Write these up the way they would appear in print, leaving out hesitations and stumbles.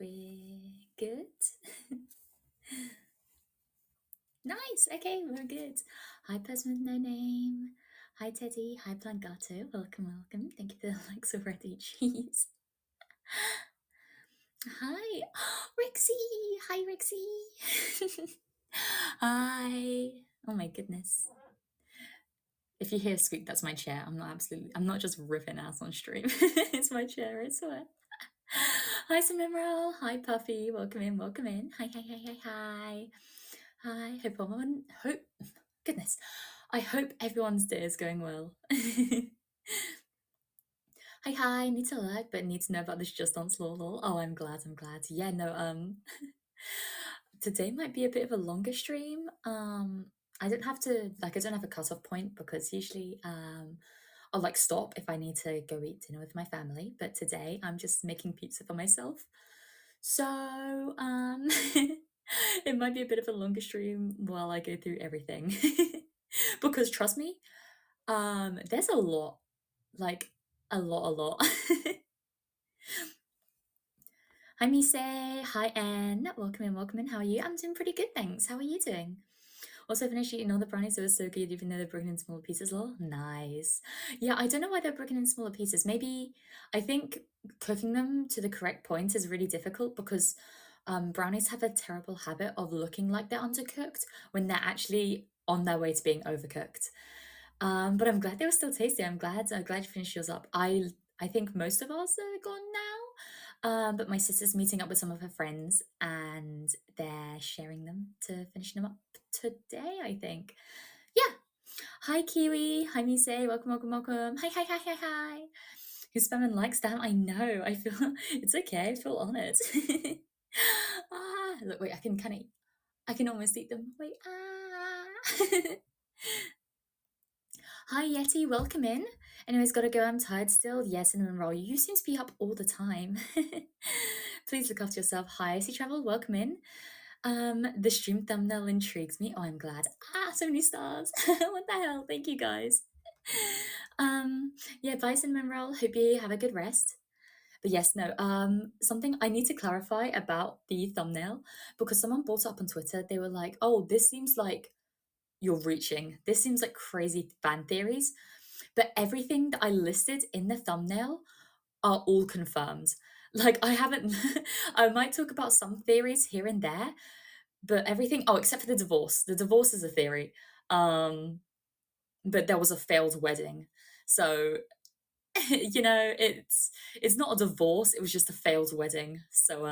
we're good. Nice. Okay, we're good. Hi, person with no name. Hi, Teddy. Hi, Plangato. Welcome, welcome. Thank you for the likes already. Jeez. Hi, Rixie. Hi, Rixie. Hi. Oh my goodness. If you hear a squeak, that's my chair. I'm not just ripping ass on stream. It's my chair, I swear. Hi, Samimral. Hi, Puffy. Welcome in, welcome in. Hi, hi, hi, hi, hi. Hi, goodness. I hope everyone's day is going well. Hi, need to like, but need to know about this Just Dance lol. Oh, I'm glad. Yeah, no, today might be a bit of a longer stream. I don't have a cutoff point because usually, I'll like stop if I need to go eat dinner with my family. But today I'm just making pizza for myself. So, it might be a bit of a longer stream while I go through everything. Because trust me, there's a lot, like a lot. Hi, Mise. Hi, Anne. Welcome in. How are you? I'm doing pretty good, thanks. How are you doing? Also finished eating all the brownies. It was so good, even though they're broken in smaller pieces. Lol. Nice. Yeah, I don't know why they're broken in smaller pieces. Maybe I think cooking them to the correct point is really difficult because brownies have a terrible habit of looking like they're undercooked when they're actually on their way to being overcooked. But I'm glad they were still tasty. I'm glad you finished yours up. I think most of ours are gone now. But my sister's meeting up with some of her friends and they're sharing them to finish them up today, I think. Yeah. Hi, Kiwi. Hi, Mise. Welcome. Hi. Who's spamming likes? Damn, I know. I feel it's okay. I feel honored. Look, wait, I can almost eat them. Wait, Hi, Yeti. Welcome in. Anyways, gotta go. I'm tired still. Yes, and Roll. You seem to be up all the time. Please look after yourself. Hi, Sea Travel. Welcome in. The stream thumbnail intrigues me. Oh, I'm glad. So many stars. What the hell? Thank you, guys. Yeah, bye, Cinnamon Roll. Hope you have a good rest. But yes, no, something I need to clarify about the thumbnail because someone brought up on Twitter. They were like, oh, this seems like you're reaching. This seems like crazy fan theories. But everything that I listed in the thumbnail are all confirmed. Like I haven't, I might talk about some theories here and there, but everything, oh, except for the divorce. The divorce is a theory. But there was a failed wedding. So, it's not a divorce, it was just a failed wedding. So,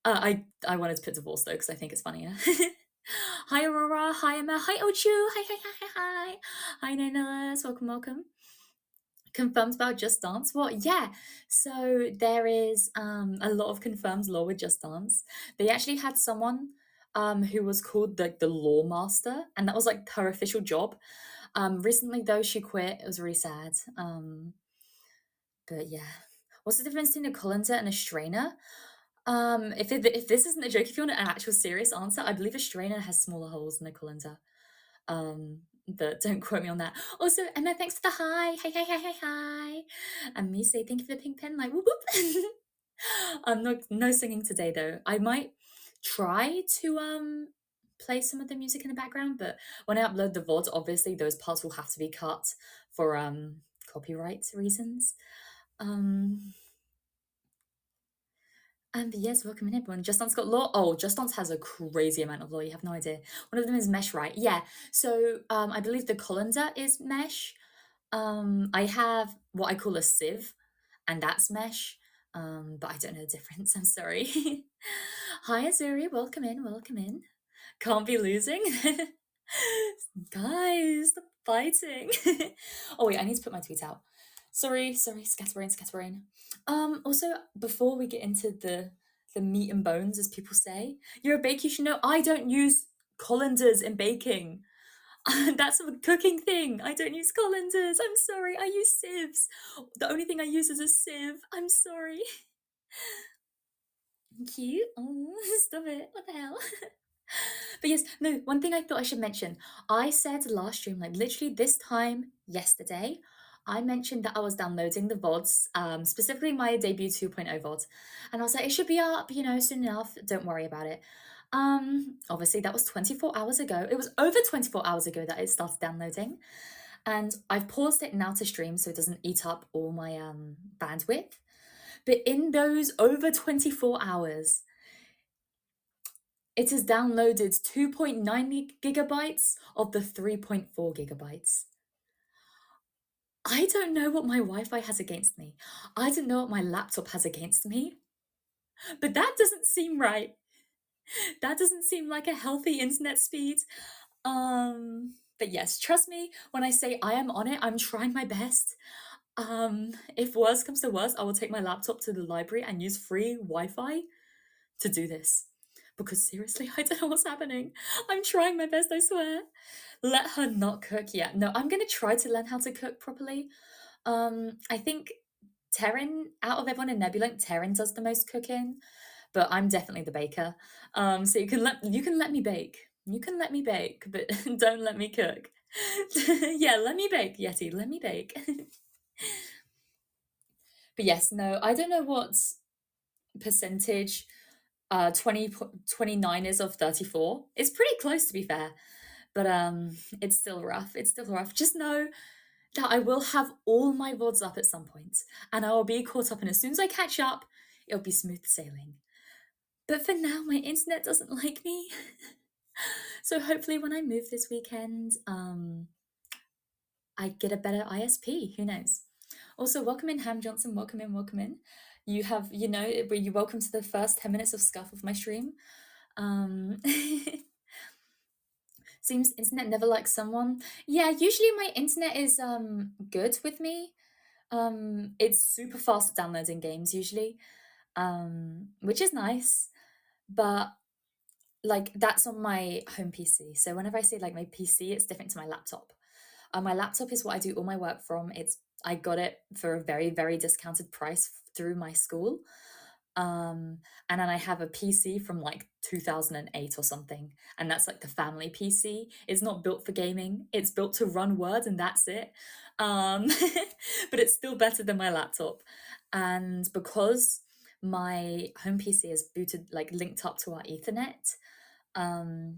I wanted to put divorce though, because I think it's funnier. Hi Aurora, hi Emma, hi Ochu, hi. Hi Nanalas, welcome. Confirmed about Just Dance? What? Yeah. So there is a lot of confirmed law with Just Dance. They actually had someone who was called the law master, and that was like her official job. Recently though, she quit. It was really sad. But yeah. What's the difference between a colander and a strainer? If this isn't a joke, if you want an actual serious answer, I believe a strainer has smaller holes than a colander. But don't quote me on that. Also, Emma, thanks for the hi. Hi. And me say thank you for the pink pen, like whoop whoop. No singing today though. I might try to play some of the music in the background, but when I upload the VOD, obviously those parts will have to be cut for copyright reasons. But yes, welcome in everyone. Just Dance got law. Oh, Just Dance has a crazy amount of law. You have no idea. One of them is mesh, right? Yeah. So I believe the colander is mesh. I have what I call a sieve, and that's mesh. But I don't know the difference. I'm sorry. Hi, Azuri. Welcome in. Can't be losing. Guys, stop fighting. Oh wait, I need to put my tweet out. Sorry, scatterbrain. Also, before we get into the meat and bones, as people say, you're a baker, you should know I don't use colanders in baking. That's a cooking thing. I don't use colanders. I'm sorry. I use sieves. The only thing I use is a sieve. I'm sorry. Cute. Oh, stop it. What the hell? But yes, no, one thing I thought I should mention. I said last stream, like literally this time yesterday, I mentioned that I was downloading the VODs, specifically my debut 2.0 VOD, and I was like, it should be up, soon enough. Don't worry about it. Obviously, that was 24 hours ago. It was over 24 hours ago that it started downloading, and I've paused it now to stream so it doesn't eat up all my bandwidth. But in those over 24 hours, it has downloaded 2.9 gigabytes of the 3.4 gigabytes. I don't know what my Wi-Fi has against me. I don't know what my laptop has against me, but that doesn't seem right. That doesn't seem like a healthy internet speed. But yes, trust me when I say I am on it, I'm trying my best. If worse comes to worse, I will take my laptop to the library and use free Wi-Fi to do this. Because seriously, I don't know what's happening. I'm trying my best, I swear. Let her not cook yet. No, I'm gonna try to learn how to cook properly. I think Terran, out of everyone in Nebulink, Terran does the most cooking, but I'm definitely the baker. So you can let me bake. You can let me bake, but don't let me cook. Yeah, let me bake, Yeti. Let me bake. But yes, no, I don't know what percentage 29 is of 34. It's pretty close to be fair, but it's still rough. It's still rough. Just know that I will have all my VODs up at some point, and I will be caught up, and as soon as I catch up, it'll be smooth sailing. But for now, my internet doesn't like me. So hopefully when I move this weekend, I get a better ISP. Who knows? Also, welcome in, Ham Johnson. Welcome in, welcome in. You have, you're welcome to the first 10 minutes of scuff of my stream. Seems internet never likes someone. Yeah, usually my internet is good with me. It's super fast at downloading games usually, which is nice. But like that's on my home PC. So whenever I say like my PC, it's different to my laptop. My laptop is what I do all my work from. I got it for a very, very discounted price through my school. And then I have a PC from like 2008 or something, and that's like the family PC. It's not built for gaming. It's built to run Word, and that's it. Um, but it's still better than my laptop. And because my home PC is booted, like linked up to our Ethernet, um,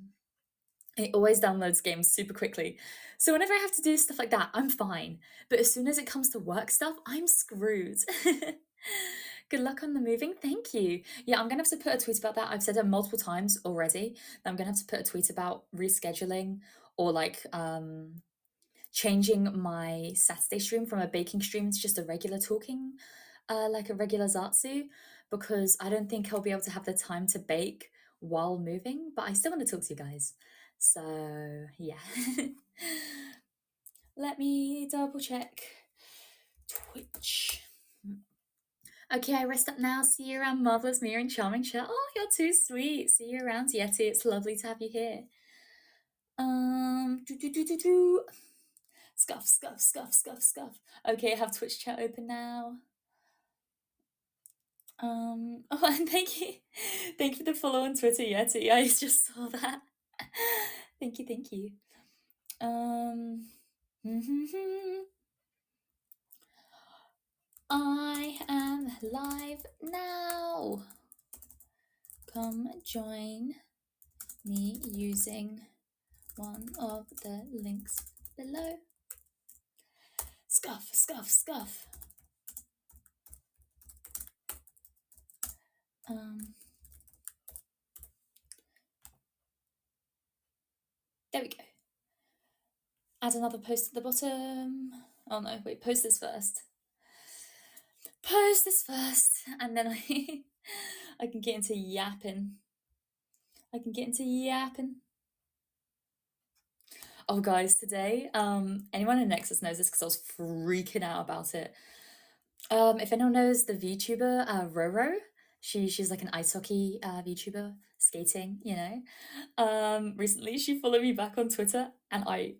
it always downloads games super quickly. So whenever I have to do stuff like that, I'm fine. But as soon as it comes to work stuff, I'm screwed. Good luck on the moving. Thank you. Yeah, I'm going to have to put a tweet about that. I've said it multiple times already. That I'm going to have to put a tweet about rescheduling or like changing my Saturday stream from a baking stream to just a regular talking, like a regular Zatsu, because I don't think I'll be able to have the time to bake while moving, but I still want to talk to you guys. So yeah. Let me double check Twitch. Okay, I rest up now. See you around, Marvelous Mia and Charming Chat. Oh, you're too sweet. See you around, Yeti. It's lovely to have you here. Scuff, scuff, scuff, scuff, scuff. Okay, I have Twitch chat open now. Oh, and thank you. Thank you for the follow on Twitter, Yeti. I just saw that. Thank you, thank you. I am live now. Come join me using one of the links below. Scuff, scuff, scuff. There we go. Add another post at the bottom. Oh no, wait, post this first. Post this first, and then I can get into yapping. Oh guys, today, anyone in Nexus knows this because I was freaking out about it. If anyone knows the VTuber Roro, she's like an ice hockey VTuber, skating, recently she followed me back on Twitter, and I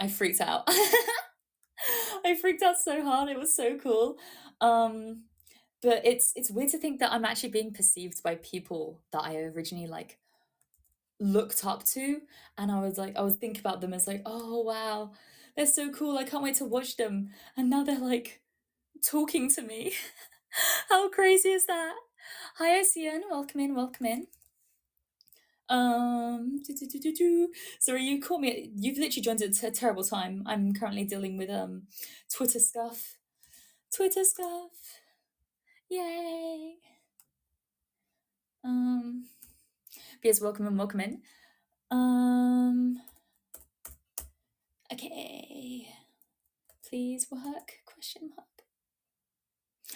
freaked out. I freaked out so hard. It was so cool. But it's weird to think that I'm actually being perceived by people that I originally like looked up to, and I was thinking about them as like, oh wow, They're so cool. I can't wait to watch them. And now they're like talking to me. How crazy is that? Hi, Ocean. Welcome in. Welcome in. Sorry, you caught me. You've literally joined at a terrible time. I'm currently dealing with Twitter stuff. Twitter stuff. Yay. Yes, welcome in, welcome in. Okay. Please work? Question mark.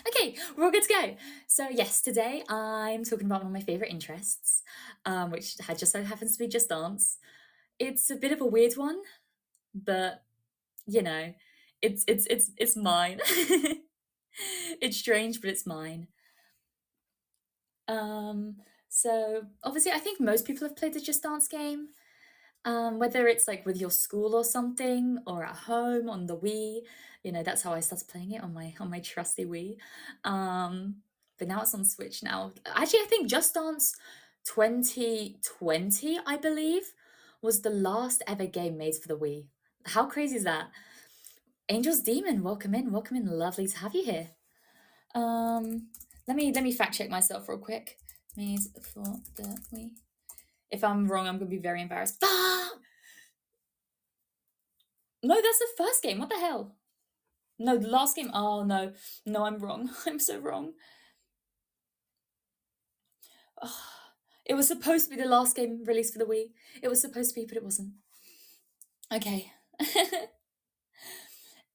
Okay, we're all good to go. So yes, today I'm talking about one of my favorite interests, which just so happens to be Just Dance. It's a bit of a weird one, but you know, it's mine. It's strange, but it's mine. So obviously, I think most people have played the Just Dance game. Whether it's like with your school or something, or at home on the Wii, that's how I started playing it on my trusty Wii. But now it's on Switch now. Actually, I think Just Dance 2020, I believe, was the last ever game made for the Wii. How crazy is that? Angel's Demon, welcome in, welcome in. Lovely to have you here. Let me fact check myself real quick. Made for the Wii. If I'm wrong, I'm gonna be very embarrassed. Ah! No, that's the first game. What the hell? No, the last game. Oh no, no, I'm wrong. I'm so wrong. Oh, it was supposed to be the last game released for the Wii. It was supposed to be, but it wasn't. Okay.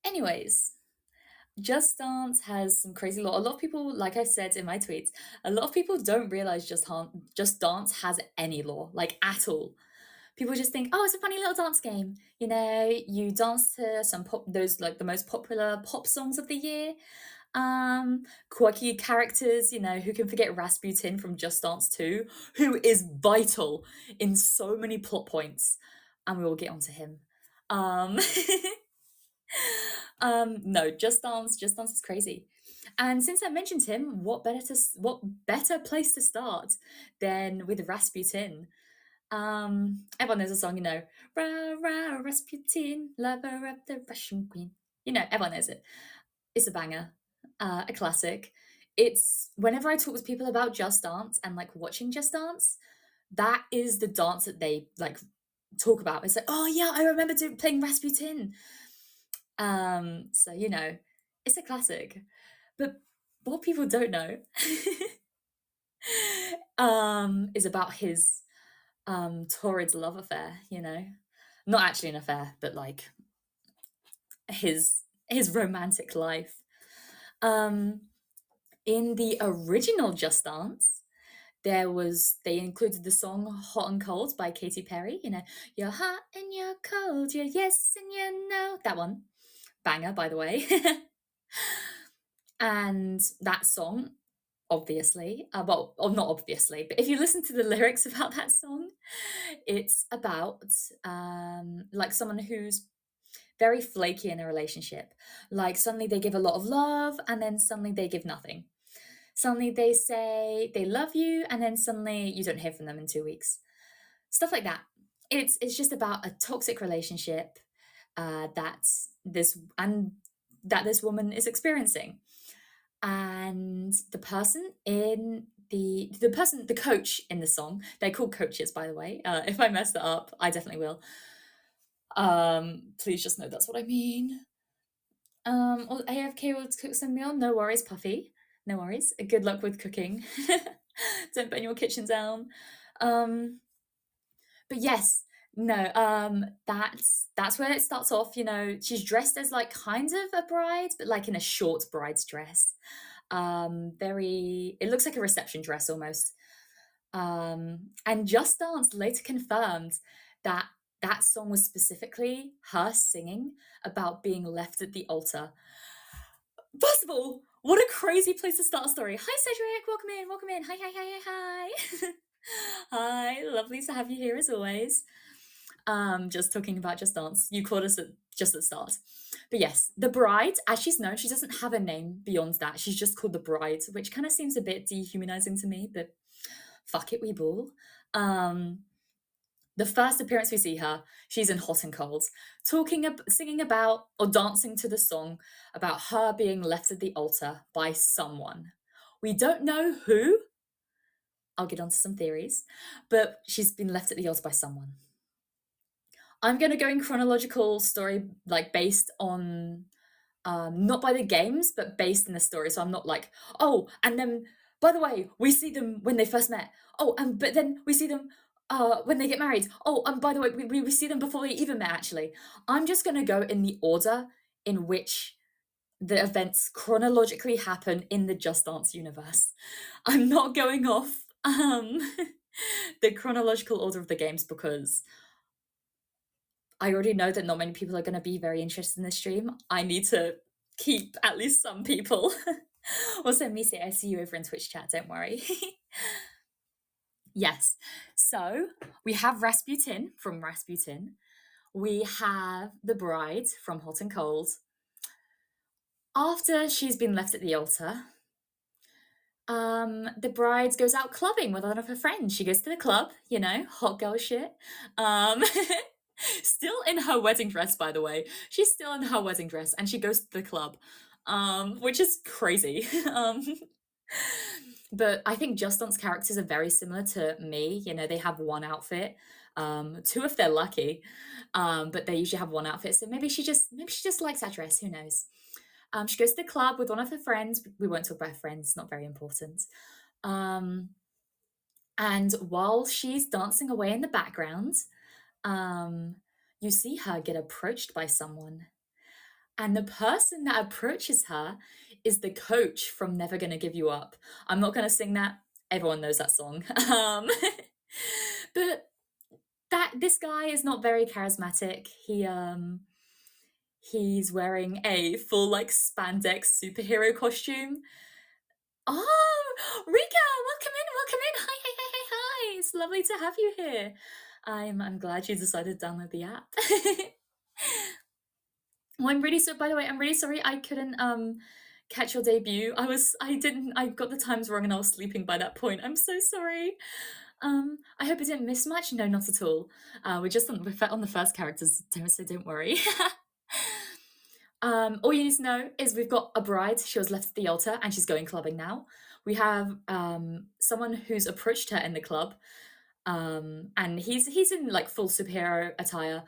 Anyways, Just Dance has some crazy lore. A lot of people, like I said in my tweets, a lot of people don't realize Just Dance has any lore, like at all. People just think, oh, it's a funny little dance game. You dance to some those like the most popular pop songs of the year. Quirky characters, who can forget Rasputin from Just Dance 2, who is vital in so many plot points, and we will get onto him. No, Just Dance is crazy. And since I mentioned him, what better place to start than with Rasputin? Everyone knows a song, Ra Ra Rasputin, lover of the Russian queen. Everyone knows it. It's a banger, a classic. It's whenever I talk with people about Just Dance and like watching Just Dance, that is the dance that they like talk about. It's like, oh yeah, I remember playing Rasputin. So it's a classic. But what people don't know is about his torrid love affair, not actually an affair, but like his romantic life. In the original Just Dance, they included the song Hot and Cold by Katy Perry, you're hot and you're cold, you're yes and you're no, that one. Banger, by the way. And that song, obviously, well, or not obviously, but if you listen to the lyrics about that song, it's about like someone who's very flaky in a relationship. Like suddenly they give a lot of love and then suddenly they give nothing. Suddenly they say they love you and then suddenly you don't hear from them in 2 weeks. Stuff like that. It's just about a toxic relationship that this woman is experiencing. And the person in the coach in the song, they're called coaches, by the way. If I messed it up, I definitely will. Please just know that's what I mean. Or AFK will cook some meal. No worries, Puffy. No worries. Good luck with cooking. Don't burn your kitchen down. But yes, no, that's where it starts off. She's dressed as like kind of a bride, but like in a short bride's dress. It looks like a reception dress almost. And Just Dance later confirmed that that song was specifically her singing about being left at the altar. First of all, what a crazy place to start a story. Hi, Cedric. Welcome in. Welcome in. Hi, hi, hi, hi, hi. Hi. Lovely to have you here as always. Just talking about Just Dance. You caught us just at the start. But yes, the bride, as she's known, she doesn't have a name beyond that. She's just called the bride, which kind of seems a bit dehumanizing to me, but fuck it, we ball. The first appearance we see her, she's in Hot and Cold, singing about or dancing to the song about her being left at the altar by someone. We don't know who. I'll get onto some theories, but she's been left at the altar by someone. I'm going to go in chronological story, like based on not by the games, but based in the story. So I'm not like, oh, and then by the way, we see them when they first met. Oh, but then we see them when they get married. Oh, and by the way, we see them before they even met. Actually, I'm just going to go in the order in which the events chronologically happen in the Just Dance universe. I'm not going off the chronological order of the games because I already know that not many people are going to be very interested in this stream. I need to keep at least some people. Also, Mise, I see you over in Twitch chat, don't worry. Yes, so we have Rasputin from Rasputin. We have the bride from Hot and Cold. After she's been left at the altar, the bride goes out clubbing with one of her friends. She goes to the club, you know, hot girl shit. Still in her wedding dress, by the way. She's still in her wedding dress, and she goes to the club, which is crazy. But I think Just Dance characters are very similar to me. You know, they have one outfit, two if they're lucky, but they usually have one outfit. So maybe she just likes that dress. Who knows? She goes to the club with one of her friends. We won't talk about her friends, not very important. And while she's dancing away in the background, you see her get approached by someone. And the person that approaches her is the coach from Never Gonna Give You Up. I'm not gonna sing that. Everyone knows that song. But this guy is not very charismatic. He's wearing a full like spandex superhero costume. Oh, Rika, welcome in. Hi. It's lovely to have you here. I'm glad you decided to download the app. Well, by the way, I'm really sorry I couldn't catch your debut. I got the times wrong and I was sleeping by that point. I'm so sorry. I hope I didn't miss much. No, not at all. We're just on the first characters, so don't worry. All you need to know is we've got a bride. She was left at the altar and she's going clubbing now. We have someone who's approached her in the club, and he's in like full superhero attire.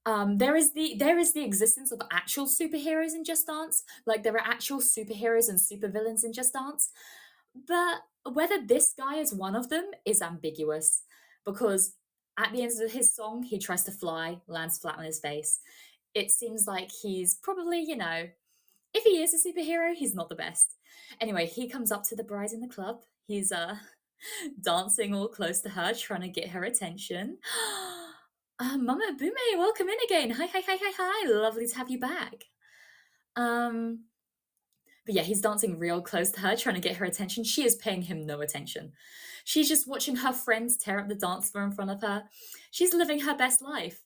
There is the existence of actual superheroes in Just Dance. Like there are actual superheroes and supervillains in Just Dance, but whether this guy is one of them is ambiguous because at the end of his song, he tries to fly, lands flat on his face. It seems like he's probably, you know, if he is a superhero, he's not the best. Anyway, he comes up to the bride in the club. He's dancing all close to her, trying to get her attention. Mama Bume, welcome in again. Hi. Lovely to have you back. But yeah, he's dancing real close to her, trying to get her attention. She is paying him no attention. She's just watching her friends tear up the dance floor in front of her. She's living her best life.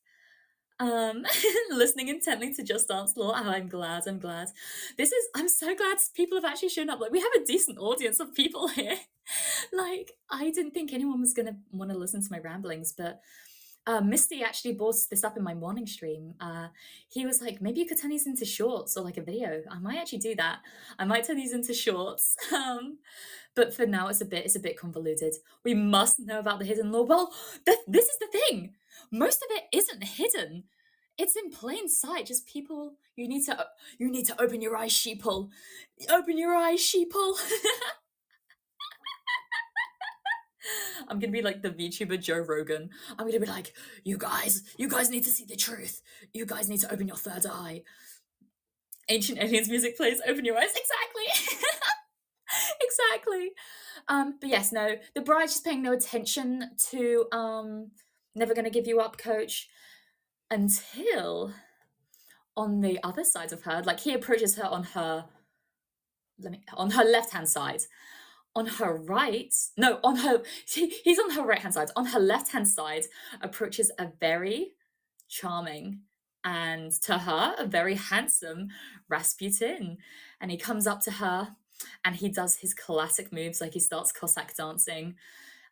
Listening intently to Just Dance Law. Oh, I'm glad. I'm so glad people have actually shown up. Like, we have a decent audience of people here. Like, I didn't think anyone was going to want to listen to my ramblings, but Misty actually brought this up in my morning stream. He was like, maybe you could turn these into shorts or like a video. I might actually do that. I might turn these into shorts. But for now, it's a bit convoluted. We must know about the hidden law. Well, this is the thing. Most of it isn't hidden. It's in plain sight. Just people, you need to open your eyes, sheeple. Open your eyes, sheeple. I'm gonna be like the VTuber Joe Rogan. I'm gonna be like, you guys need to see the truth. You guys need to open your third eye. Ancient Aliens music plays, open your eyes. Exactly. Exactly. But yes, no, the bride's just paying no attention to Never Gonna Give You Up coach until on the other side of her, like he approaches her on her left-hand side. On her right, no, he's on her right-hand side. On her left-hand side approaches a very charming and to her a very handsome Rasputin. And he comes up to her and he does his classic moves, like he starts Cossack dancing.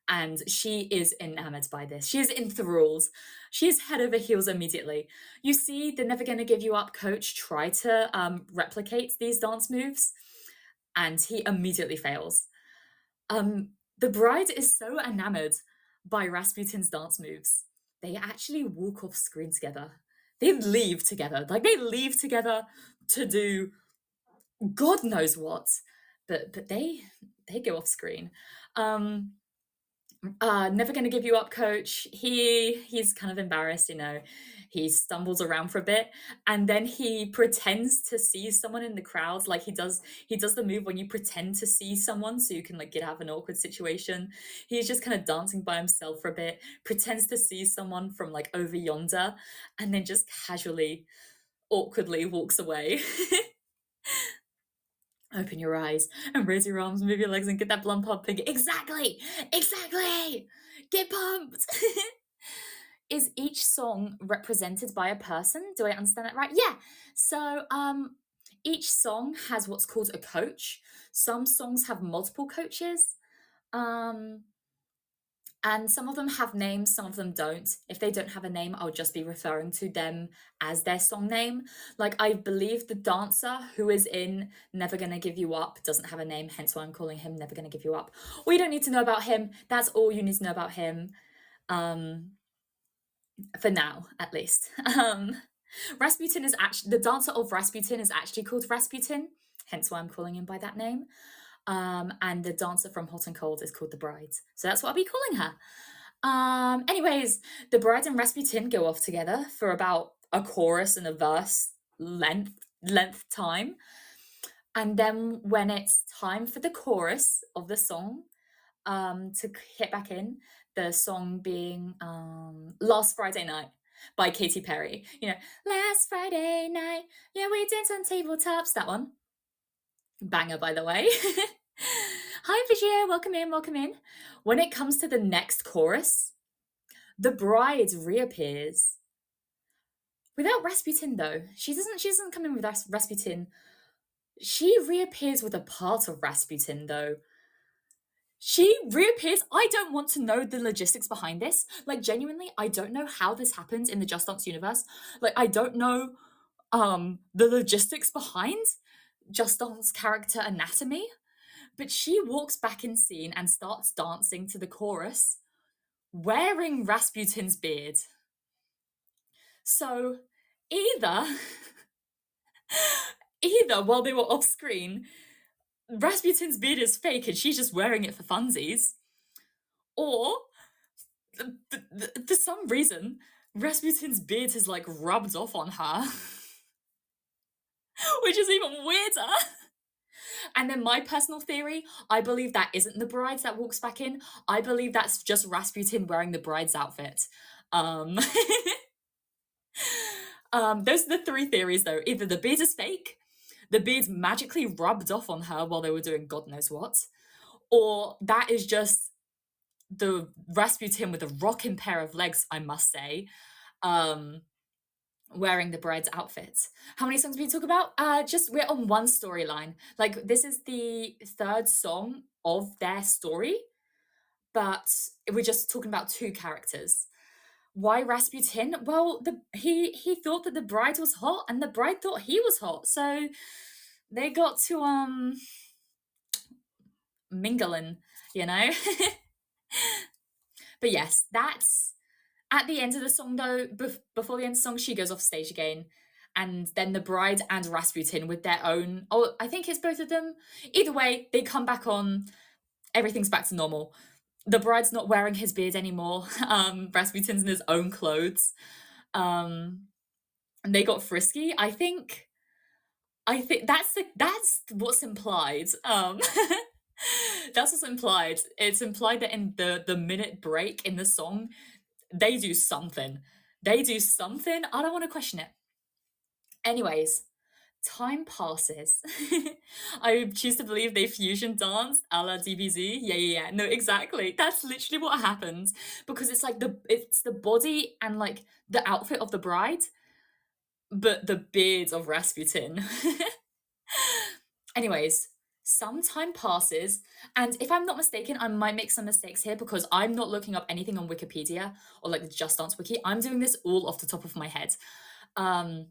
and she is enamored by this. She is enthralled. She is head over heels immediately. You see the Never Gonna Give You Up coach try to replicate these dance moves, and he immediately fails. The bride is so enamored by Rasputin's dance moves, they actually walk off screen together. They leave together. Like, they leave together to do God knows what, but they go off screen. Never Gonna Give You Up coach, he's kind of embarrassed, you know. He stumbles around for a bit, and then he pretends to see someone in the crowd. Like, he does the move when you pretend to see someone so you can, like, get out of an awkward situation. He's just kind of dancing by himself for a bit, pretends to see someone from, like, over yonder, and then just casually, awkwardly walks away. Open your eyes and raise your arms, move your legs, and get that blood pumping. Exactly! Exactly! Get pumped! Is each song represented by a person? Do I understand that right? Yeah. So, each song has what's called a coach. Some songs have multiple coaches. Um, and some of them have names, some of them don't. If they don't have a name, I'll just be referring to them as their song name. Like, I believe the dancer who is in Never Gonna Give You Up doesn't have a name, hence why I'm calling him Never Gonna Give You Up. We don't need to know about him. That's all you need to know about him. For now, at least. Rasputin is actually, the dancer of Rasputin is actually called Rasputin, hence why I'm calling him by that name. And the dancer from Hot and Cold is called the Bride. So that's what I'll be calling her. Anyways, the Bride and Rasputin go off together for about a chorus and a verse length time. And then when it's time for the chorus of the song, to hit back in, the song being Last Friday Night by Katy Perry. You know, last Friday night, yeah, we danced on tabletops. That one. Banger, by the way. Hi, Vigia, welcome in, welcome in. When it comes to the next chorus, the bride reappears. Without Rasputin, though. She doesn't come in with Rasputin. She reappears with a part of Rasputin, though. She reappears. I don't want to know the logistics behind this. Like, genuinely, I don't know how this happens in the Just Dance universe. Like, I don't know the logistics behind Just Dance character anatomy. But she walks back in scene and starts dancing to the chorus, wearing Rasputin's beard. So either while they were off screen, Rasputin's beard is fake and she's just wearing it for funsies, or for some reason Rasputin's beard has, like, rubbed off on her, which is even weirder. And then my personal theory, I believe that isn't the bride that walks back in. I believe that's just Rasputin wearing the bride's outfit. Those are the three theories, though. Either the beard is fake, the beard's magically rubbed off on her while they were doing God knows what, or that is just the Rasputin with a rocking pair of legs, I must say, wearing the bride's outfit. How many songs we talk about? We're on one storyline. Like, this is the third song of their story, but we're just talking about two characters. Why Rasputin? Well, he thought that the bride was hot, and the bride thought he was hot, so they got to mingling, you know. But yes, that's at the end of the song, though. Before the end of the song, she goes off stage again, and then the bride and Rasputin with their own. Oh, I think it's both of them. Either way, they come back on. Everything's back to normal. The bride's not wearing his beard anymore. Rasputin's in his own clothes. And they got frisky. I think that's what's implied. That's what's implied. It's implied that in the minute break in the song, they do something. I don't want to question it. Anyways, time passes. I choose to believe they fusion danced a la DBZ. Yeah. No, exactly. That's literally what happens, because it's like it's the body and, like, the outfit of the bride, but the beard of Rasputin. Anyways, Some time passes, and if I'm not mistaken, I might make some mistakes here because I'm not looking up anything on Wikipedia or like the Just Dance wiki. I'm doing this all off the top of my head. Um,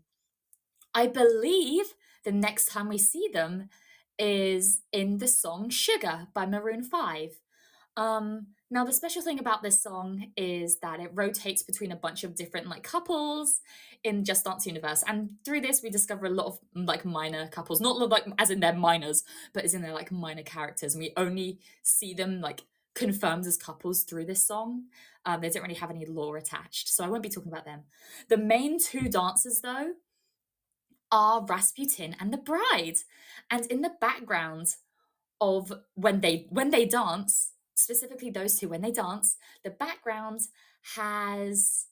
I believe the next time we see them is in the song Sugar by Maroon 5. Now the special thing about this song is that it rotates between a bunch of different like couples in Just Dance universe, and through this we discover a lot of like minor couples, not like as in they're minors, but as in they're like minor characters, and we only see them like confirmed as couples through this song. They don't really have any lore attached, so I won't be talking about them. The main two dancers though are Rasputin and the bride, and in the background of when they dance, specifically those two when they dance, the background has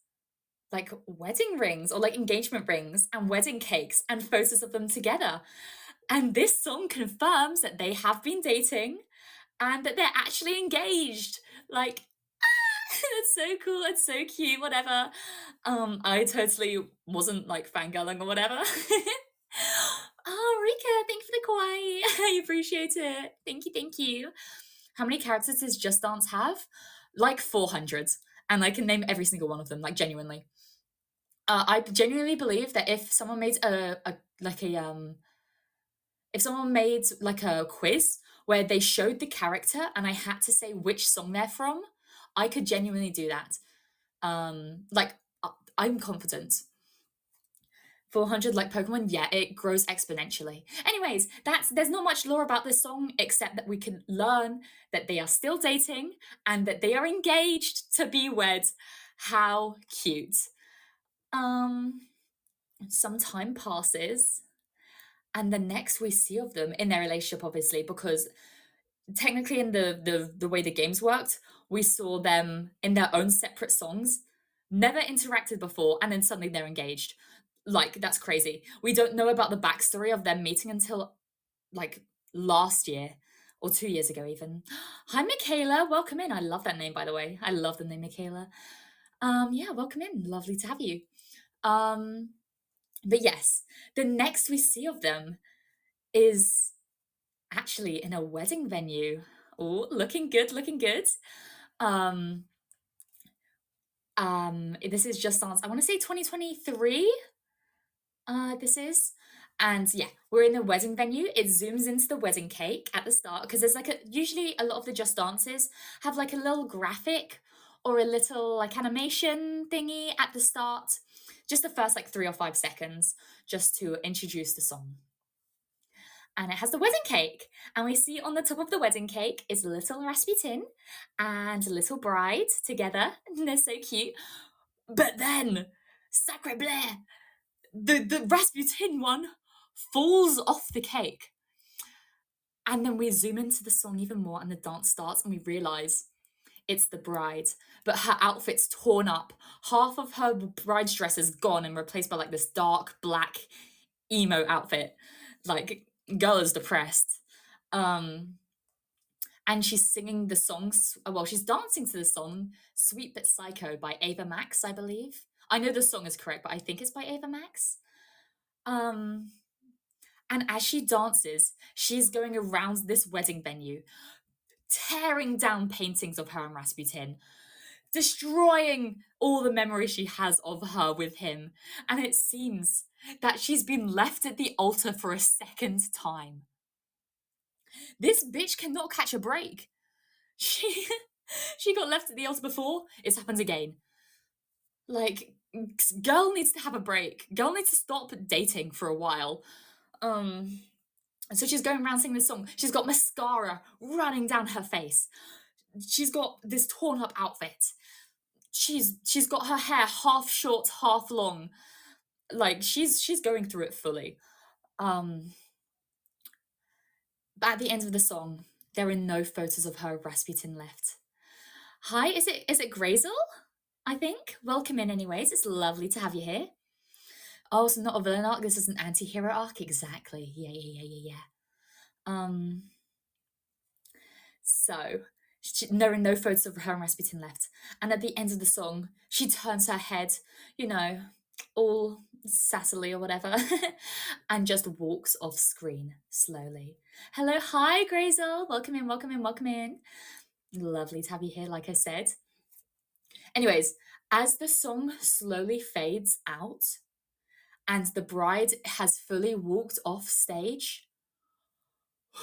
like wedding rings or like engagement rings and wedding cakes and photos of them together. And this song confirms that they have been dating and that they're actually engaged. Like, it's so cool, it's so cute, whatever. I totally wasn't like fangirling or whatever. Oh, Rika, thank you for the kawaii. I appreciate it. Thank you, thank you. How many characters does Just Dance have? Like 400. And I can name every single one of them, like genuinely. I genuinely believe that if someone made if someone made like a quiz where they showed the character and I had to say which song they're from, I could genuinely do that. Like I'm confident. 400 like Pokemon, yeah, it grows exponentially. Anyways, there's not much lore about this song except that we can learn that they are still dating and that they are engaged to be wed. How cute. Um, some time passes, and the next we see of them in their relationship, obviously, because technically in the way the games worked, we saw them in their own separate songs, never interacted before, and then suddenly they're engaged. Like, that's crazy. We don't know about the backstory of them meeting until like last year or 2 years ago, even. Hi, Michaela. Welcome in. I love that name, by the way. I love the name Michaela. Yeah, welcome in. Lovely to have you. But yes, the next we see of them is actually in a wedding venue. Oh, looking good, looking good. Um, this is Just Dance. I want to say 2023. This is. And yeah, we're in the wedding venue. It zooms into the wedding cake at the start because there's like usually a lot of the Just Dances have like a little graphic or a little like animation thingy at the start, just the first like 3 or 5 seconds, just to introduce the song. And it has the wedding cake. And we see on the top of the wedding cake is little Rasputin and little bride together. And they're so cute. But then, sacre bleu, the Rasputin one falls off the cake. And then we zoom into the song even more and the dance starts and we realize it's the bride, but her outfit's torn up. Half of her bride's dress is gone and replaced by like this dark black emo outfit. Like, girl is depressed. And she's singing the songs. Well, she's dancing to the song "Sweet But Psycho" by Ava Max, I believe. I know the song is correct, but I think it's by Ava Max. Um, and as she dances, she's going around this wedding venue, tearing down paintings of her and Rasputin, destroying all the memories she has of her with him. And it seems that she's been left at the altar for a second time. This bitch cannot catch a break. She she got left at the altar before, it's happened again. Like, girl needs to have a break. Girl needs to stop dating for a while. So she's going around singing this song. She's got mascara running down her face. She's got this torn up outfit. She's got her hair half short, half long. Like, she's going through it fully. But at the end of the song, there are no photos of her Rasputin left. Hi, is it Grazel? I think. Welcome in anyways. It's lovely to have you here. Oh, so not a villain arc, this is an anti-hero arc? Exactly. Yeah. So there are no photos of her and Rasputin left. And at the end of the song, she turns her head, all sassily or whatever, and just walks off screen slowly. Hello, hi, Grazel. Welcome in, welcome in, welcome in. Lovely to have you here, like I said. Anyways, as the song slowly fades out and the bride has fully walked off stage,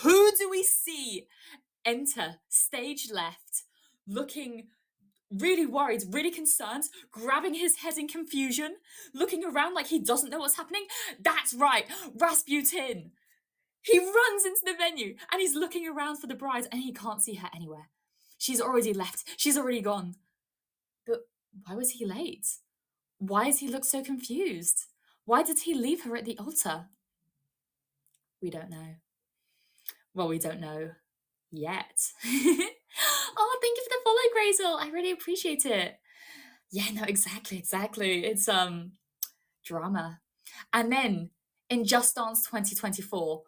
who do we see enter stage left, looking really worried, really concerned, grabbing his head in confusion, looking around like he doesn't know what's happening? That's right, Rasputin! He runs into the venue and he's looking around for the bride and he can't see her anywhere. She's already left, she's already gone. But why was he late? Why does he look so confused? Why did he leave her at the altar? We don't know. Well, we don't know yet. Oh, thank you for the follow, Grazel. I really appreciate it. Yeah, no, exactly. It's drama. And then in Just Dance 2024,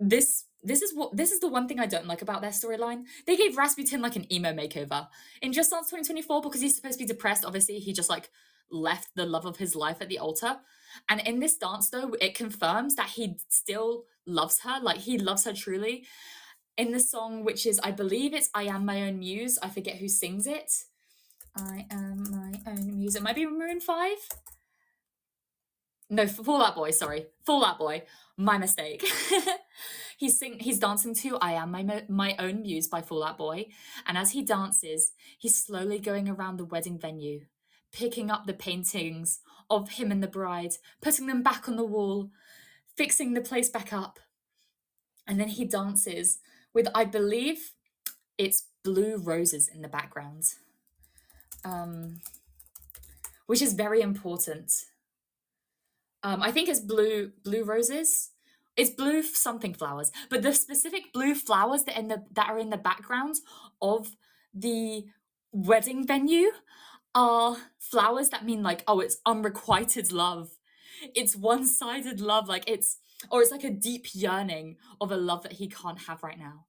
this is the one thing I don't like about their storyline. They gave Rasputin like an emo makeover in Just Dance 2024 because he's supposed to be depressed. Obviously, he just like left the love of his life at the altar. And in this dance, though, it confirms that he still loves her. Like he loves her truly. In the song, which is, I believe it's I Am My Own Muse. I forget who sings it. I Am My Own Muse. It might be Maroon 5. No, Fall Out Boy, sorry. Fall Out Boy. My mistake. He's dancing to I Am My Own Muse by Fall Out Boy. And as he dances, he's slowly going around the wedding venue, picking up the paintings of him and the bride, putting them back on the wall, fixing the place back up. And then he dances with, I believe, it's blue roses in the background, which is very important. I think it's blue roses. It's blue something flowers, but the specific blue flowers that are in the background of the wedding venue are flowers that mean like, oh, it's unrequited love. It's one-sided love, like it's like a deep yearning of a love that he can't have right now.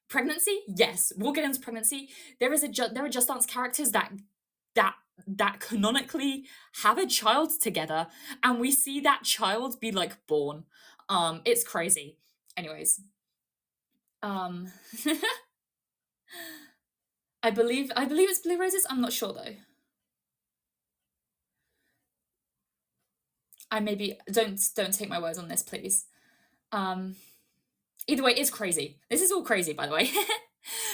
Pregnancy, yes, we'll get into pregnancy. There are Just Dance characters that canonically have a child together, and we see that child be like born. It's crazy. Anyways, I believe it's blue roses. I'm not sure though. I maybe don't take my words on this, please. Either way, it's crazy. This is all crazy, by the way.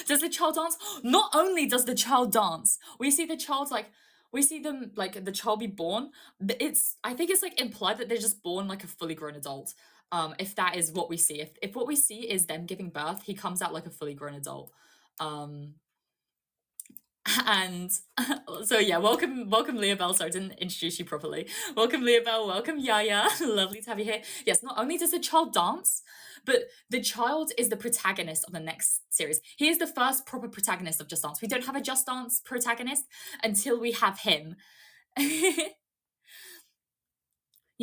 Does the child dance? Not only does the child dance, we see the child we see them like the child be born. I think it's like implied that they're just born like a fully grown adult. If that is what we see, if what we see is them giving birth, he comes out like a fully grown adult. And so yeah, welcome Leah Bell. Sorry, I didn't introduce you properly. Welcome Leah Bell, welcome Yaya. Lovely to have you here. Yes, not only does the child dance, but the child is the protagonist of the next series. He is the first proper protagonist of Just Dance. We don't have a Just Dance protagonist until we have him. You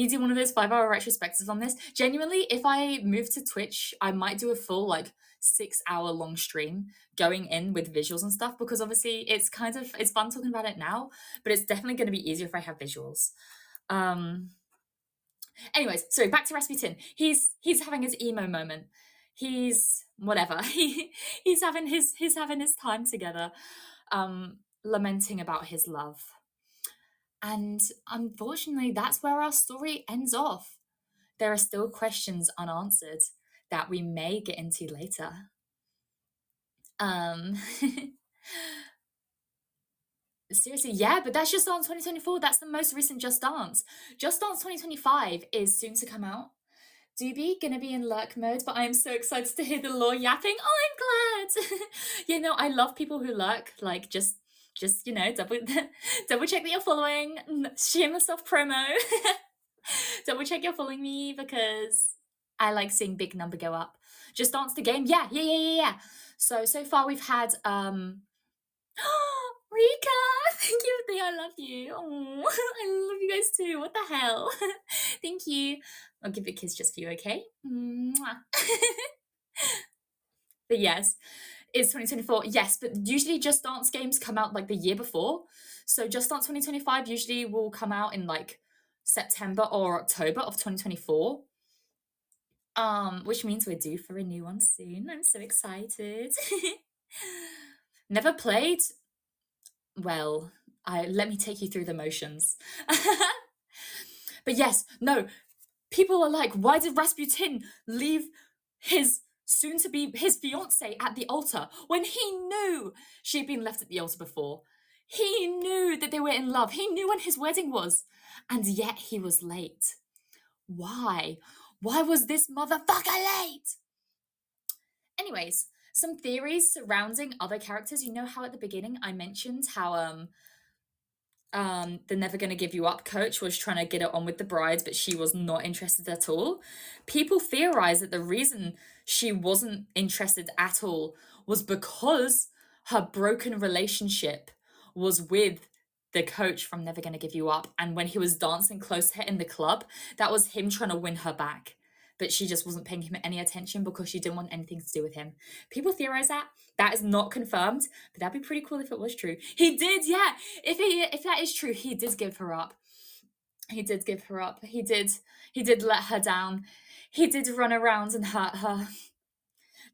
do one of those 5-hour retrospectives on this. Genuinely, if I move to Twitch, I might do a full like 6-hour long stream going in with visuals and stuff, because obviously it's fun talking about it now, but it's definitely going to be easier if I have visuals. Anyways, so back to Rasputin. He's having his emo moment. He's whatever. He's having his time together, lamenting about his love. And unfortunately, that's where our story ends off. There are still questions unanswered that we may get into later. Seriously, yeah, but that's Just Dance 2024. That's the most recent Just Dance. Just Dance 2025 is soon to come out. Doobie gonna be in lurk mode, but I am so excited to hear the lore yapping. Oh, I'm glad. You know, I love people who lurk. Like, just you know, double check that you're following. Shameless self promo. Double check you're following me because I like seeing big number go up. Just Dance the game. Yeah. So far we've had Rika, thank you. I love you. Oh, I love you guys too. What the hell? Thank you. I'll give a kiss just for you, okay? Mwah. But yes, it's 2024. Yes, but usually Just Dance games come out like the year before. So Just Dance 2025 usually will come out in like September or October of 2024. Which means we're due for a new one soon. I'm so excited. Never played. Well, let me take you through the motions. But yes, no, people are like, why did Rasputin leave his soon-to-be his fiance at the altar when he knew she'd been left at the altar before? He knew that they were in love. He knew when his wedding was, and yet he was late. Why? Why was this motherfucker late? Anyways, some theories surrounding other characters. You know how at the beginning I mentioned how the Never Gonna Give You Up coach was trying to get it on with the brides, but she was not interested at all. People theorize that the reason she wasn't interested at all was because her broken relationship was with the coach from Never Gonna Give You Up. And when he was dancing close to her in the club, that was him trying to win her back. But she just wasn't paying him any attention because she didn't want anything to do with him. People theorize that. That is not confirmed, but that'd be pretty cool if it was true. He did, yeah. If that is true, he did give her up. He did give her up. He did let her down. He did run around and hurt her.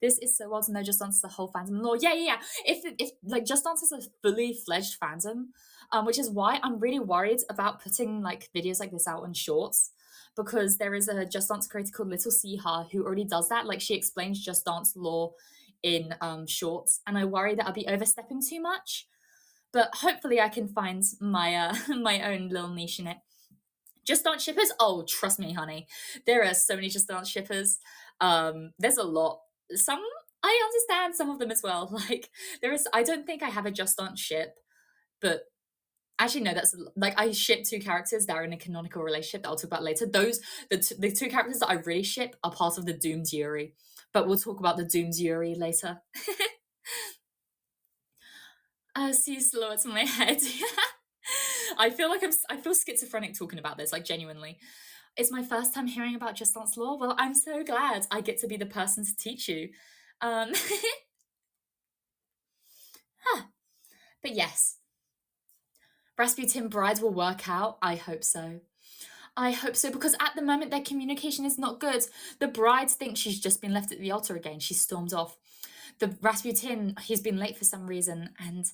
This is so well to know Just Dance is a whole fandom lore. Yeah. If like Just Dance is a fully fledged fandom, which is why I'm really worried about putting like videos like this out on shorts, because there is a Just Dance creator called Little Siha who already does that. Like she explains Just Dance lore in shorts, and I worry that I'll be overstepping too much. But hopefully I can find my my own little niche in it. Just Dance shippers? Oh, trust me, honey. There are so many Just Dance shippers. There's a lot. Some I understand some of them as well. Like there is I don't think I have a Just Dance ship, but actually no, that's like I ship two characters that are in a canonical relationship that I'll talk about later. Those the two characters that I really ship are part of the Doomed Yuri. But we'll talk about the Doomed Yuri later. See silhouettes in my head. I feel schizophrenic talking about this, like genuinely. It's my first time hearing about Just Dance lore. Well, I'm so glad I get to be the person to teach you. But yes, Rasputin brides will work out. I hope so. I hope so, because at the moment their communication is not good. The brides think she's just been left at the altar again. She stormed off. The Rasputin, he's been late for some reason, and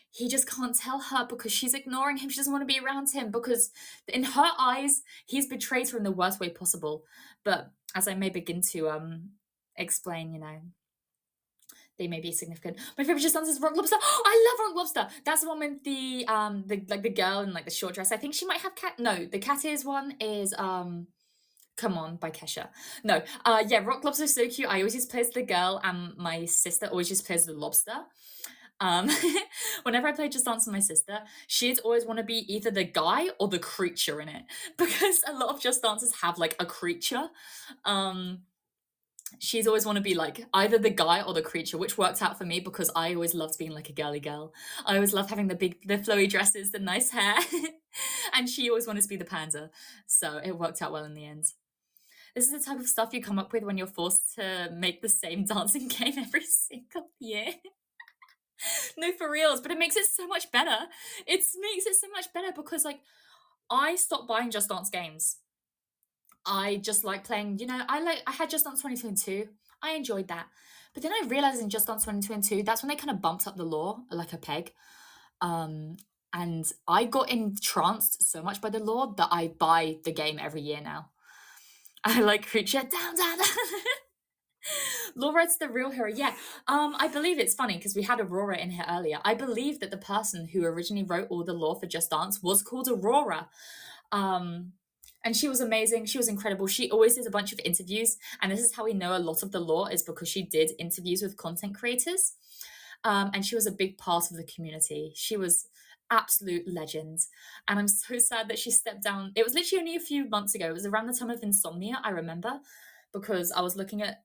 he just can't tell her because she's ignoring him. She doesn't want to be around him because in her eyes, he's betrayed her in the worst way possible. But as I may begin to explain, you know, they may be significant. My favorite Just Dance is Rock Lobster. Oh, I love Rock Lobster. That's the one with the like the girl in like the short dress. I think she might have cat. No, the cat ears one is Come On by Kesha. No, yeah, Rock Lobster is so cute. I always just play as the girl, and my sister always just plays the lobster. Um, whenever I play Just Dance with my sister, she'd always want to be either the guy or the creature in it because a lot of Just Dancers have like a creature. She's always want to be like either the guy or the creature, which worked out for me because I always loved being like a girly girl. I always loved having the flowy dresses, the nice hair, and she always wanted to be the panda. So it worked out well in the end. This is the type of stuff you come up with when you're forced to make the same dancing game every single year. No, for reals, but it makes it so much better. It makes it so much better because like I stopped buying Just Dance games. I just like playing, you know, I had Just Dance 2022. I enjoyed that. But then I realized in Just Dance 2022, that's when they kind of bumped up the lore like a peg. And I got entranced so much by the lore that I buy the game every year now. I like creature down. Laura's the real hero. Yeah. I believe it's funny because we had Aurora in here earlier. I believe that the person who originally wrote all the lore for Just Dance was called Aurora. And she was amazing. She was incredible. She always did a bunch of interviews. And this is how we know a lot of the lore is because she did interviews with content creators. And she was a big part of the community. She was absolute legend. And I'm so sad that she stepped down. It was literally only a few months ago. It was around the time of Insomnia, I remember, because I was looking at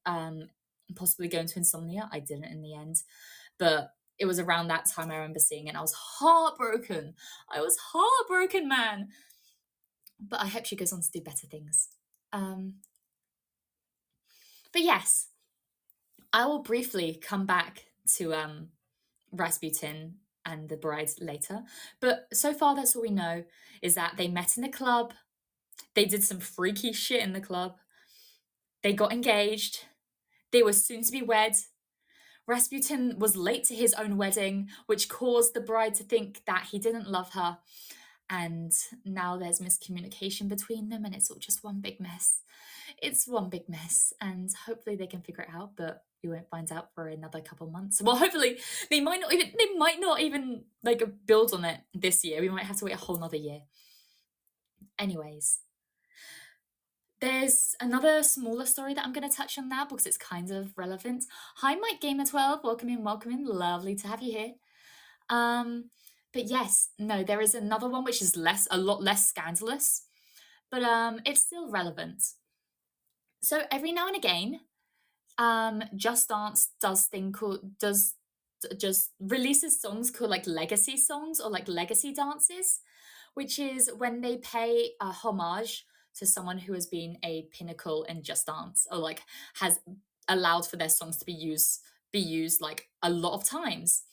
possibly going to Insomnia. I didn't in the end. But it was around that time I remember seeing it. And I was heartbroken. I was heartbroken, man. But I hope she goes on to do better things. But yes, I will briefly come back to Rasputin and the brides later. But so far, that's all we know is that they met in a club. They did some freaky shit in the club. They got engaged. They were soon to be wed. Rasputin was late to his own wedding, which caused the bride to think that he didn't love her. And now there's miscommunication between them, and it's all just one big mess. It's one big mess, and hopefully they can figure it out, but we won't find out for another couple months. Well, hopefully they might not even like build on it this year. We might have to wait a whole nother year. Anyways, there's another smaller story that I'm going to touch on now because it's kind of relevant. Hi, Mike Gamer 12. Welcome in, welcome in. Lovely to have you here. But yes, no, there is another one which is a lot less scandalous, but it's still relevant. So every now and again, Just Dance just releases songs called like legacy songs or like legacy dances, which is when they pay a homage to someone who has been a pinnacle in Just Dance or like has allowed for their songs to be used like a lot of times.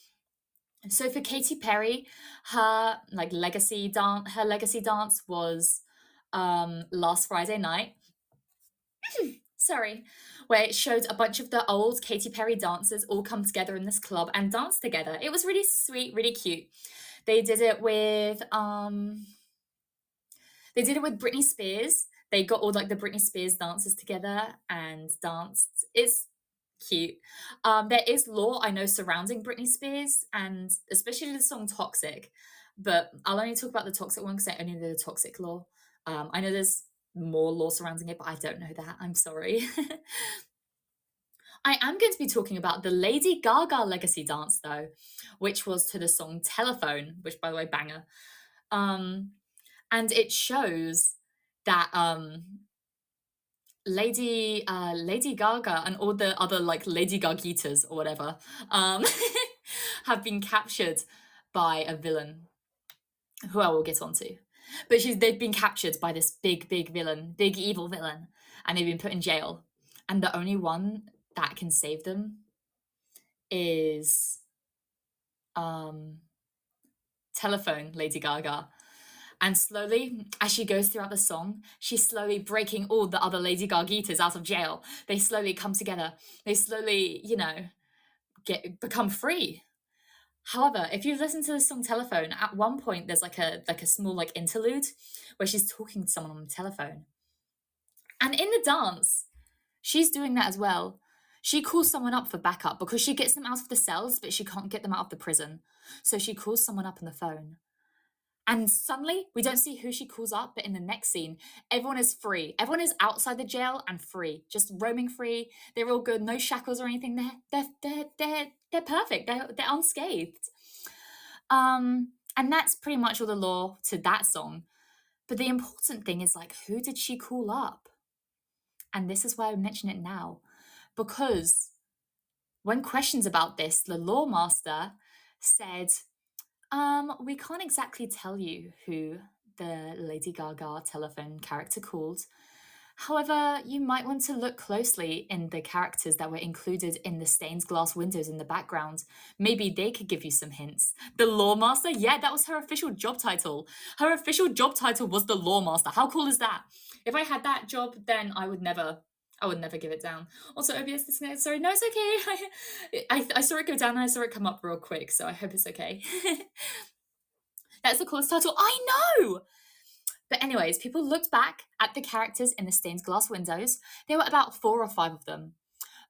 So for Katy Perry, her legacy dance was last Friday night. Sorry, where it showed a bunch of the old Katy Perry dancers all come together in this club and dance together. It was really sweet, really cute. They did it with Britney Spears. They got all like the Britney Spears dancers together and danced. It's cute. There is lore I know surrounding Britney Spears and especially the song Toxic, but I'll only talk about the Toxic one because I only know the Toxic lore. I know there's more lore surrounding it, but I don't know that. I'm sorry. I am going to be talking about the Lady Gaga legacy dance though, which was to the song Telephone, which by the way, banger. And it shows that Lady Gaga and all the other like Lady Gagitas or whatever have been captured by a villain who I will get onto. But they've been captured by this big villain, big evil villain, and they've been put in jail. And the only one that can save them is Telephone, Lady Gaga. And slowly, as she goes throughout the song, she's slowly breaking all the other Lady Gagitas out of jail. They slowly come together. They slowly, become free. However, if you listen to the song Telephone, at one point there's like a small like interlude where she's talking to someone on the telephone. And in the dance, she's doing that as well. She calls someone up for backup because she gets them out of the cells, but she can't get them out of the prison. So she calls someone up on the phone. And suddenly, we don't see who she calls up, but in the next scene, everyone is free. Everyone is outside the jail and free, just roaming free. They're all good, no shackles or anything. They're perfect. They're unscathed. And that's pretty much all the lore to that song. But the important thing is like, who did she call up? And this is why I mention it now, because when questions about this, the lore master said, we can't exactly tell you who the Lady Gaga telephone character called. However, you might want to look closely in the characters that were included in the stained glass windows in the background. Maybe they could give you some hints. The Lore Master? Yeah, that was her official job title. Her official job title was the Lore Master. How cool is that? If I had that job, then I would never give it down. Also, OBS disconnected. Sorry, no, it's okay. I saw it go down and I saw it come up real quick, so I hope it's okay. That's the coolest title. I know! But anyways, people looked back at the characters in the stained glass windows. There were about 4 or 5 of them.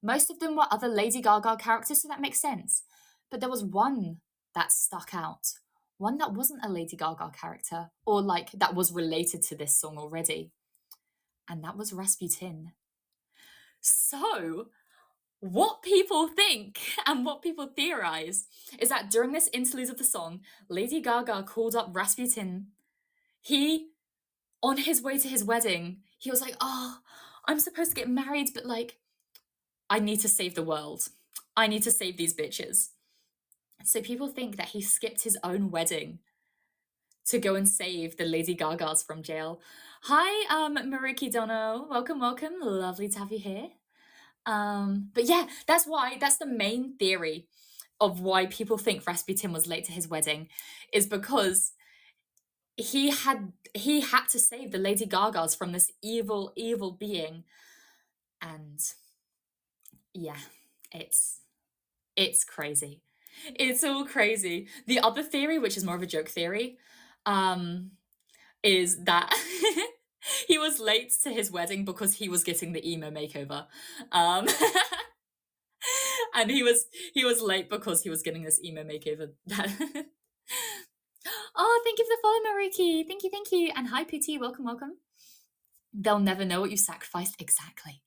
Most of them were other Lady Gaga characters, so that makes sense. But there was one that stuck out. One that wasn't a Lady Gaga character, or like that was related to this song already. And that was Rasputin. So, what people think and what people theorize is that during this interlude of the song, Lady Gaga called up Rasputin. He, on his way to his wedding, he was like, oh, I'm supposed to get married, but like, I need to save the world. I need to save these bitches. So people think that he skipped his own wedding to go and save the Lady Gagas from jail. Hi, Maruki Dono. Welcome. Lovely to have you here. But yeah, that's the main theory of why people think Rasputin was late to his wedding, is because he had to save the Lady Gagas from this evil being, and yeah, it's crazy. It's all crazy. The other theory, which is more of a joke theory, is that he was late to his wedding because he was getting the emo makeover. Um, and he was late because he was getting this emo makeover. Oh, thank you for the follow, Mariki. Thank you, thank you. And hi, PT. Welcome, welcome. They'll never know what you sacrificed. Exactly.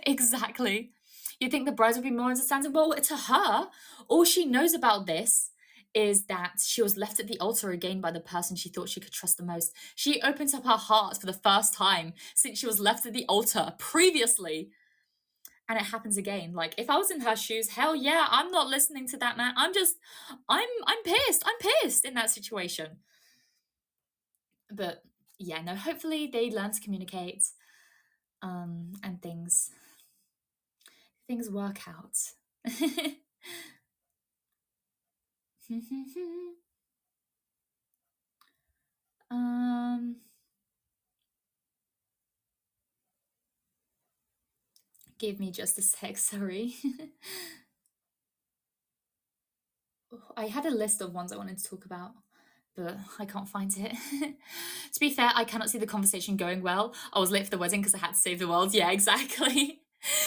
Exactly. You think the bride would be more understanding? Well, to her, all she knows about this is that she was left at the altar again by the person she thought she could trust the most. She opens up her heart for the first time since she was left at the altar previously. And it happens again. Like, if I was in her shoes, hell yeah, I'm not listening to that man. I'm pissed. I'm pissed in that situation. But yeah, no, hopefully they learn to communicate, and things work out. Give me just a sec, sorry. I had a list of ones I wanted to talk about, but I can't find it. To be fair, I cannot see the conversation going well. I was late for the wedding because I had to save the world. Yeah, exactly.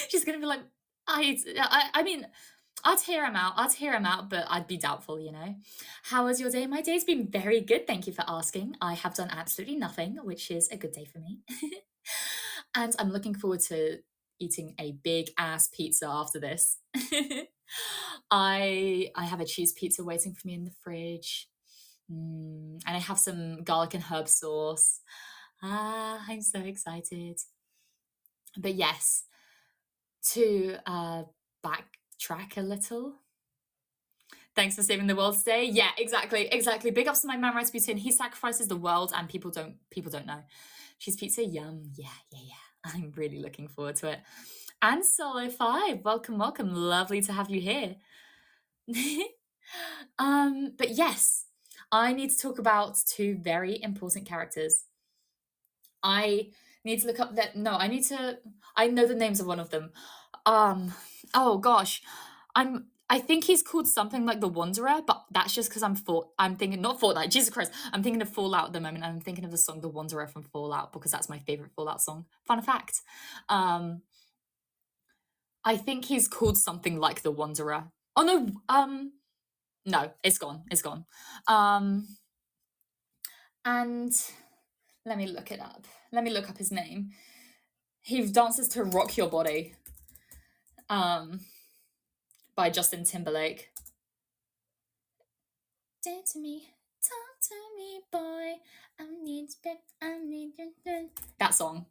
She's gonna be like, I mean, I'd hear him out, but I'd be doubtful, you know. How was your day? My day's been very good, thank you for asking. I have done absolutely nothing, which is a good day for me. And I'm looking forward to eating a big ass pizza after this. I have a cheese pizza waiting for me in the fridge. And I have some garlic and herb sauce. I'm so excited. But yes, to backtrack a little. Thanks for saving the world today. Yeah, exactly. Big ups to my man Rasputin. He sacrifices the world and people don't know. Cheese pizza, yum. Yeah. I'm really looking forward to it. And Solo 5, welcome. Lovely to have you here. But yes, I need to talk about two very important characters. I need to look up that. No, I know the names of one of them. Oh gosh, I think he's called something like the Wanderer, but that's just because I'm thinking not Fortnite. Jesus Christ, I'm thinking of Fallout at the moment. And I'm thinking of the song "The Wanderer" from Fallout because that's my favorite Fallout song. Fun fact. I think he's called something like the Wanderer. Oh no, no, it's gone. And let me look it up. Let me look up his name. He dances to "Rock Your Body," by Justin Timberlake. Dance to me, talk to me, boy. I need you. That song.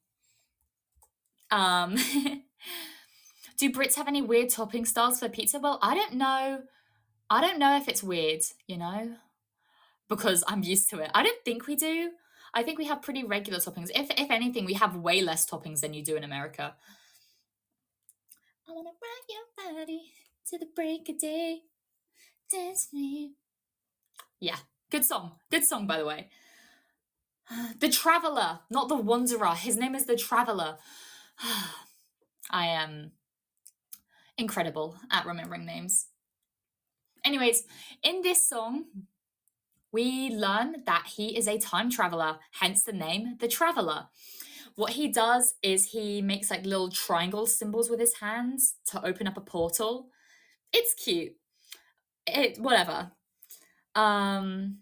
Do Brits have any weird topping styles for pizza? Well, I don't know. I don't know if it's weird, you know, because I'm used to it. I don't think we do. I think we have pretty regular toppings. If anything, we have way less toppings than you do in America. I wanna rock your body to the break of day. Dance with me. Yeah, good song. Good song, by the way. The Traveller, not the Wanderer. His name is the Traveller. I am incredible at remembering names. Anyways, in this song, we learn that he is a time traveler, hence the name, the Traveller. What he does is he makes like little triangle symbols with his hands to open up a portal. It's cute. Whatever. And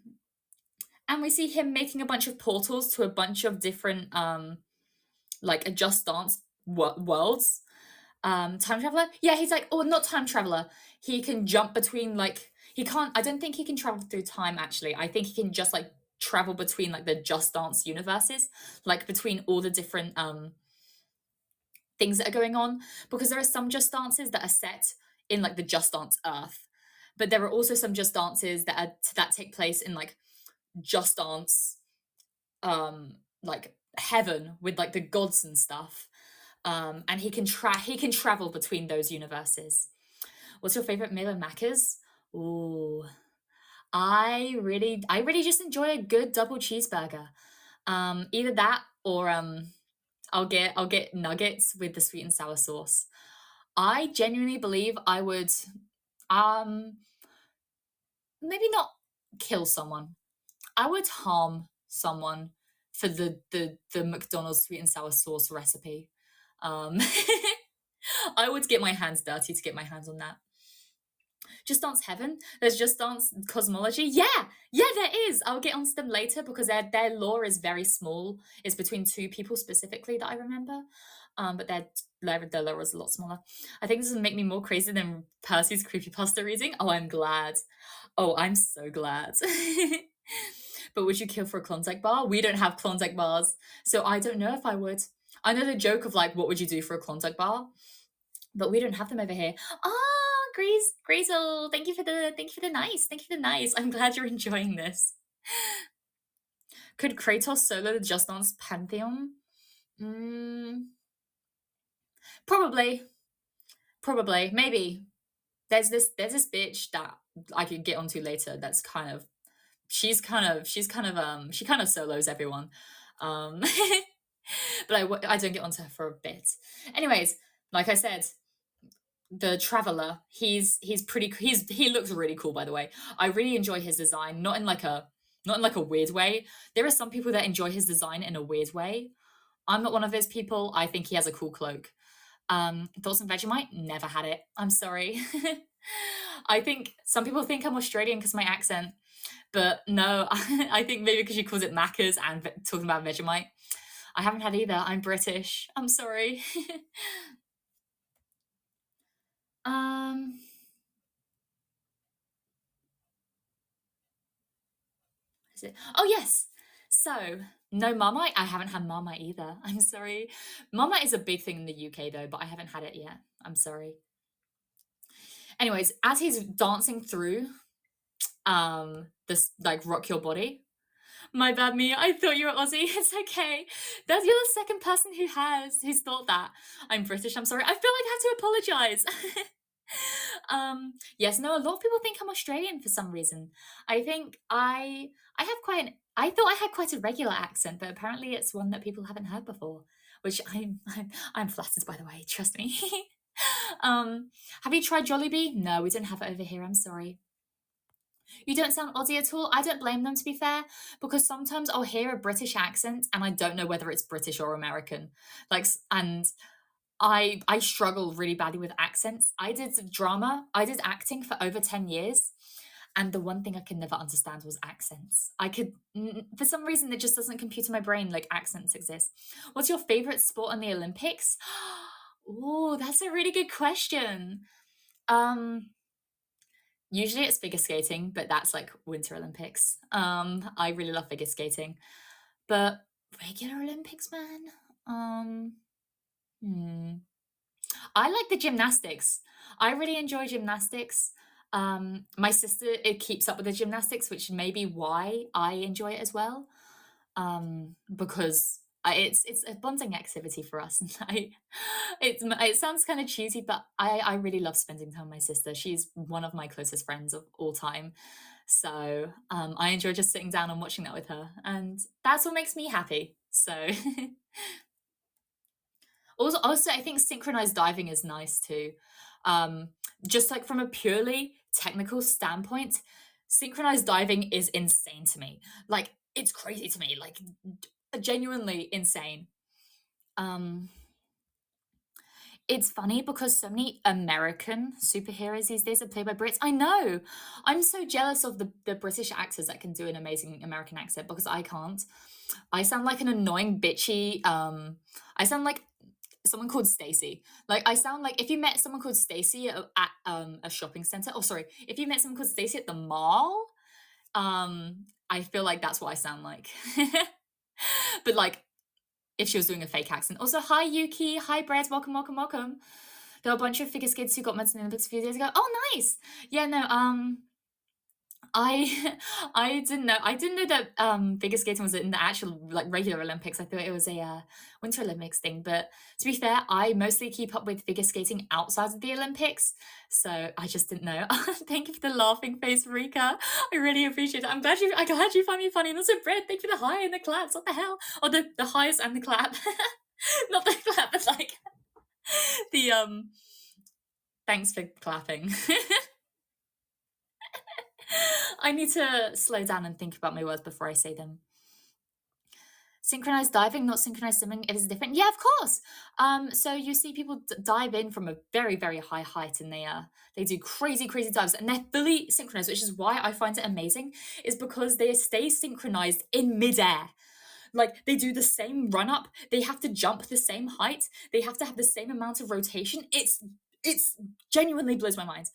we see him making a bunch of portals to a bunch of different like a Just Dance worlds. Time traveler? Yeah, he's like, oh, not time traveler. He can jump between like I don't think he can travel through time actually. I think he can just like travel between like the Just Dance universes, like between all the different things that are going on, because there are some Just Dances that are set in like the Just Dance Earth, but there are also some Just Dances that take place in like Just Dance like heaven with like the gods and stuff. And he can travel between those universes. What's your favorite meal and Macca's? Ooh, I really just enjoy a good double cheeseburger. Either that or I'll get nuggets with the sweet and sour sauce. I genuinely believe I would um maybe not kill someone. I would harm someone for the McDonald's sweet and sour sauce recipe. Um, I would get my hands dirty to get my hands on that. Just Dance Heaven. There's Just Dance Cosmology. Yeah, yeah, there is. I'll get onto them later because their lore is very small. It's between two people specifically that I remember. But their lore is a lot smaller. I think this will make me more crazy than Percy's creepypasta reading. Oh, I'm glad. Oh, I'm so glad. But would you kill for a Klondike bar? We don't have Klondike bars, so I don't know if I would. I know the joke of like, what would you do for a Klondike bar? But we don't have them over here. Ah, Grazel, thank you for the nice. I'm glad you're enjoying this. Could Kratos solo the Just Dance Pantheon? Mm, probably, maybe. There's this bitch that I could get onto later. That's kind of she kind of solos everyone. Um, but I don't get onto her for a bit. Anyways, like I said, the Traveler, he looks really cool, by the way. I really enjoy his design, not in like a weird way. There are some people that enjoy his design in a weird way. I'm not one of those people. I think he has a cool cloak. Thoughts on Vegemite? Never had it. I'm sorry. I think some people think I'm Australian because my accent, but no, I think maybe because she calls it Macca's and talking about Vegemite. I haven't had either. I'm British. I'm sorry. um, is it? Oh yes. So no Marmite. I haven't had Marmite either. I'm sorry. Marmite is a big thing in the UK though, but I haven't had it yet. I'm sorry. Anyways, as he's dancing through this like rock your body. My bad, Mia. I thought you were Aussie. It's okay. You're the second person who's thought that. I'm British. I'm sorry. I feel like I have to apologize. Yes, no. A lot of people think I'm Australian for some reason. I think I have quite. I thought I had quite a regular accent, but apparently it's one that people haven't heard before. Which I'm flattered by the way. Trust me. Have you tried Jollibee? No, we don't have it over here. I'm sorry. You don't sound Aussie at all. I don't blame them, to be fair, because sometimes I'll hear a British accent and I don't know whether it's British or American. And I struggle really badly with accents. I did drama, I did acting for over 10 years. And the one thing I could never understand was accents. For some reason, it just doesn't compute in my brain like accents exist. What's your favorite sport in the Olympics? Oh, that's a really good question. Um, Usually it's figure skating, but that's like Winter Olympics. I really love figure skating, but regular Olympics, man. Um, hmm. I like the gymnastics. I really enjoy gymnastics. My sister it keeps up with the gymnastics, which may be why I enjoy it as well. Because it's a bonding activity for us, and it sounds kind of cheesy, but I really love spending time with my sister. She's one of my closest friends of all time, so I enjoy just sitting down and watching that with her, and that's what makes me happy. So also, I think synchronized diving is nice too. Um, just like from a purely technical standpoint, synchronized diving is insane to me. Like it's crazy to me. Like genuinely insane. Um, it's funny because so many American superheroes these days are played by Brits. I know. I'm so jealous of the British actors that can do an amazing American accent because I can't. I sound like an annoying, bitchy. I sound like someone called Stacy. Like I sound like if you met someone called Stacy at a shopping center. Oh, sorry. If you met someone called Stacy at the mall, I feel like that's what I sound like. But like if she was doing a fake accent. Also, hi Yuki, hi Brad, welcome, welcome, welcome. There were a bunch of figure skates who got medals in the Olympics a few days ago. Oh, nice. Yeah, no, I I didn't know. I didn't know that figure skating was in the actual like regular Olympics. I thought it was a Winter Olympics thing. But to be fair, I mostly keep up with figure skating outside of the Olympics, so I just didn't know. Thank you for the laughing face, Rika. I really appreciate it. I'm glad you find me funny. And also, Brett, thank you for the hi and the claps. What the hell? Or the highs and the clap, not the clap, but like the Thanks for clapping. I need to slow down and think about my words before I say them. Synchronized diving, not synchronized swimming. It is different. Yeah, of course. So you see people dive in from a very, very high height, and they do crazy, crazy dives, and they're fully synchronized, which is why I find it amazing. Is because they stay synchronized in midair. Like they do the same run up, they have to jump the same height, they have to have the same amount of rotation. It's genuinely blows my mind.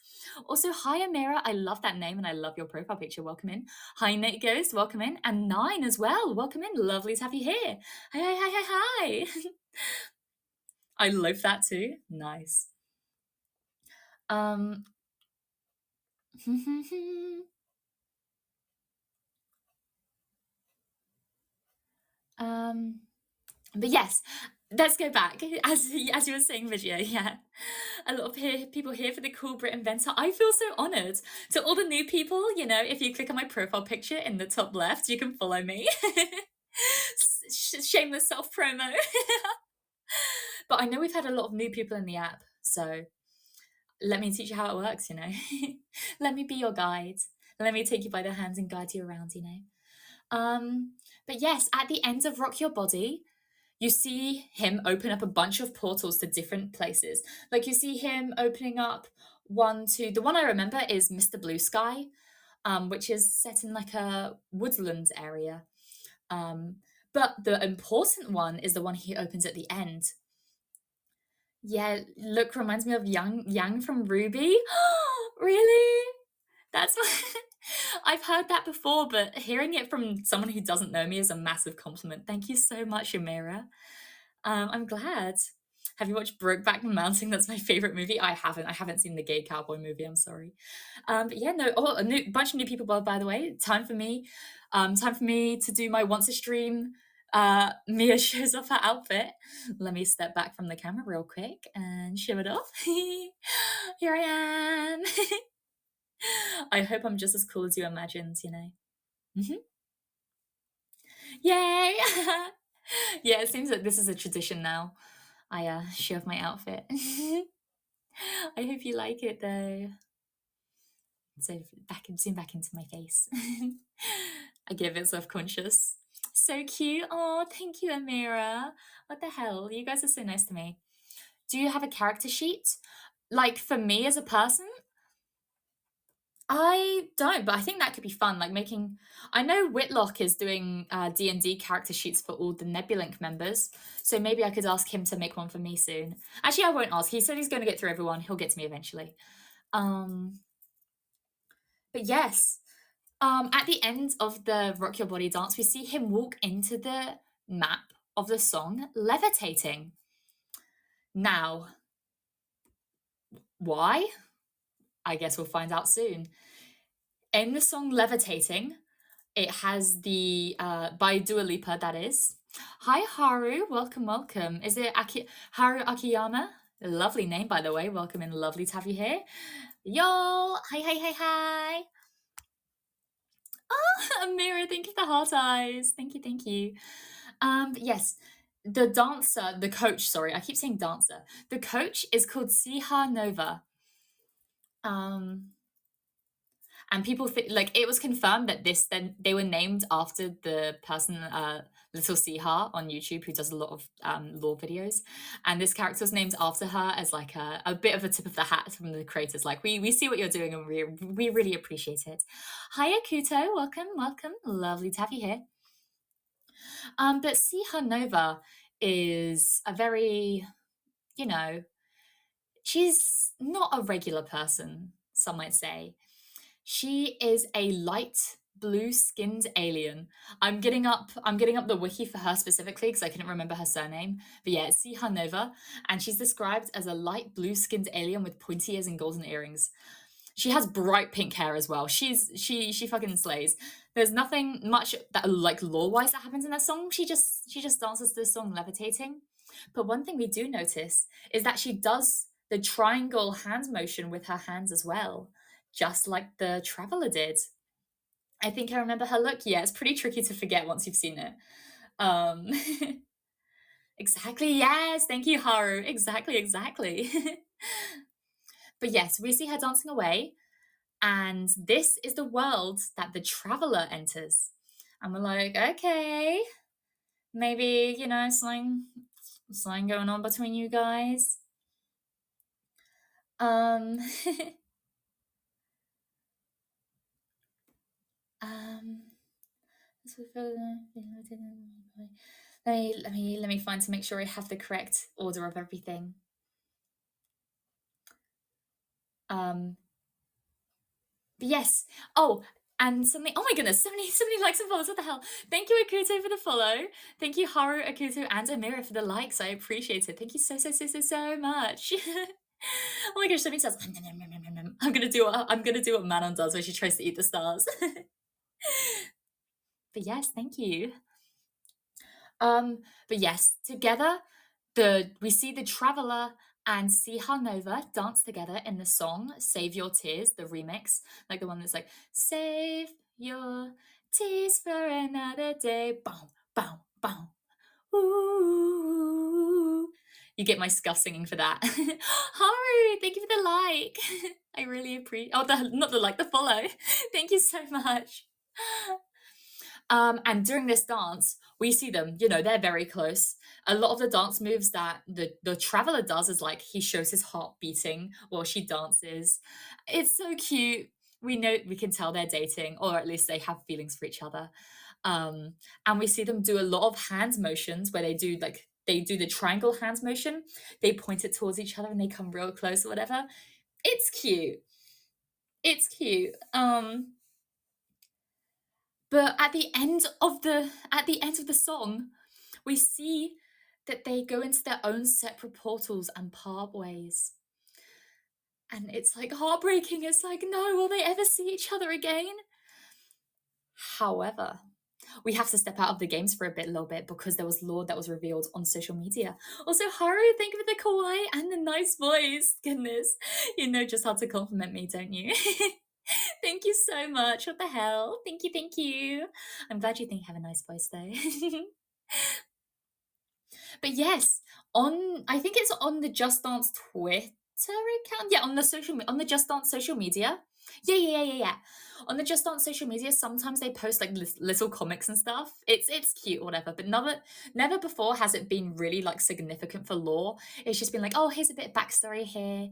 Also, hi Amira, I love that name and I love your profile picture. Welcome in. Hi Nick Ghost, welcome in, and Nine as well. Welcome in. Lovely to have you here. Hi, hi, hi, hi, hi. I love that too. Nice. Um. But yes, let's go back. As you were saying, Vidya, yeah. A lot of people here for the cool Brit inventor. I feel so honoured. To all the new people, if you click on my profile picture in the top left, you can follow me. Shameless self-promo. But I know we've had a lot of new people in the app, so let me teach you how it works, Let me be your guide. Let me take you by the hands and guide you around, But yes, at the end of Rock Your Body, you see him open up a bunch of portals to different places. Like you see him opening up one to the one I remember is Mr. Blue Sky, which is set in like a woodland area. But the important one is the one he opens at the end. Yeah, look, reminds me of Yang from Ruby. Really? That's I've heard that before, but hearing it from someone who doesn't know me is a massive compliment. Thank you so much, Amira. I'm glad. Have you watched Brokeback Mountain? That's my favorite movie. I haven't. I haven't seen the gay cowboy movie. I'm sorry. But yeah, no. Oh, a bunch of new people. By the way, time for me. Time for me to do my once a stream. Mia shows off her outfit. Let me step back from the camera real quick and show it off. Here I am. I hope I'm just as cool as you imagined. Mm-hmm. Yay! Yeah, it seems like this is a tradition now. I show off my outfit. I hope you like it though. So zoom back into my face. I get a bit self-conscious. So cute. Oh, thank you, Amira. What the hell? You guys are so nice to me. Do you have a character sheet? Like for me as a person? I don't, but I think that could be fun. Like making, I know Whitlock is doing D&D character sheets for all the Nebulink members, so maybe I could ask him to make one for me soon. Actually, I won't ask. He said he's going to get through everyone. He'll get to me eventually. But yes, at the end of the Rock Your Body dance, we see him walk into the map of the song Levitating. Now, why? I guess we'll find out soon. In the song Levitating, it has the by Dua Lipa, that is. Hi Haru, welcome, welcome. Is it Haru Akiyama? A lovely name, by the way. Welcome and lovely to have you here. Yo, hi, hi, hi, hi. Oh, Amira, thank you for the heart eyes. Thank you, thank you. Yes, the dancer, the coach, sorry, I keep saying dancer. The coach is called Siha Nova. And people like it was confirmed that then they were named after the person Little Siha on YouTube who does a lot of lore videos, and this character was named after her as like a bit of a tip of the hat from the creators. Like we see what you're doing and we really appreciate it. Hi Akuto, welcome, lovely to have you here. But Siha Nova is a very, she's not a regular person, some might say. She is a light blue-skinned alien. I'm getting up the wiki for her specifically because I couldn't remember her surname. But yeah, it's Siha Nova, and she's described as a light blue-skinned alien with pointy ears and golden earrings. She has bright pink hair as well. She fucking slays. There's nothing much that like lore-wise that happens in that song. She just dances to the song levitating. But one thing we do notice is that she does the triangle hand motion with her hands as well, just like the Traveler did. I think I remember her look. Yeah, it's pretty tricky to forget once you've seen it. Um, exactly. Yes. Thank you, Haru. Exactly. Exactly. But yes, we see her dancing away, and this is the world that the Traveler enters. And we're like, okay, maybe something going on between you guys. Um, um, let me find to make sure I have the correct order of everything. But yes. Oh, and something. Oh my goodness, so many likes and follows. What the hell? Thank you, Akuto, for the follow. Thank you, Haru, Akuto, and Amira for the likes. I appreciate it. Thank you so much. Oh my gosh, something says I'm gonna do what Manon does when she tries to eat the stars. But yes, thank you. But yes, together we see the Traveler and Siha Nova dance together in the song Save Your Tears, the remix, like the one that's like Save Your Tears for another day. Bow, bow, bow. Ooh. You get my scuff singing for that. Haru, thank you for the like. I really appreciate. Oh, not the like, the follow. Thank you so much. And during this dance, we see them, they're very close. A lot of the dance moves that the Traveler does is like he shows his heart beating while she dances. It's so cute. We can tell they're dating, or at least they have feelings for each other. And we see them do a lot of hand motions where they do the triangle hand motion. They point it towards each other and they come real close or whatever. It's cute. It's cute. But at the end of the song, we see that they go into their own separate portals and part ways. And it's like heartbreaking. It's like, no, will they ever see each other again? However, we have to step out of the games for a little bit because there was lore that was revealed on social media. Also, Haru, thank you for the kawaii and the nice voice. Goodness, you know just how to compliment me, don't you? Thank you so much. What the hell? Thank you, thank you. I'm glad you think I have a nice voice though. But yes, I think it's on the Just Dance Twitter account. Yeah, on the Just Dance social media. Yeah. On the Just Dance social media, sometimes they post like little comics and stuff. It's cute or whatever. But never before has it been really like significant for lore. It's just been like, oh, here's a bit of backstory here.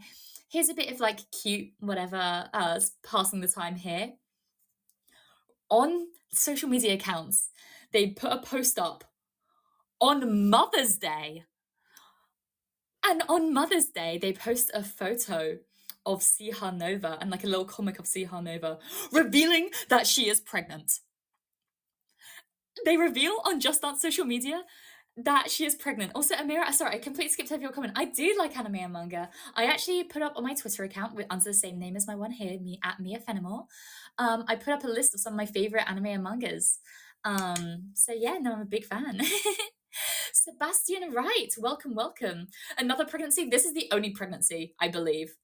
Here's a bit of like cute whatever, passing the time here. On social media accounts, they put a post up on Mother's Day. And on Mother's Day, they post a photo of Siha Nova and like a little comic of Siha Nova revealing that she is pregnant. They reveal on Just Dance social media that she is pregnant. Also, Amira, sorry, I completely skipped over your comment. I do like anime and manga. I actually put up on my Twitter account under the same name as my one here, at Mia Fenimore. I put up a list of some of my favorite anime and mangas. So yeah, no, I'm a big fan. Sebastian Wright, welcome. Another pregnancy. This is the only pregnancy, I believe.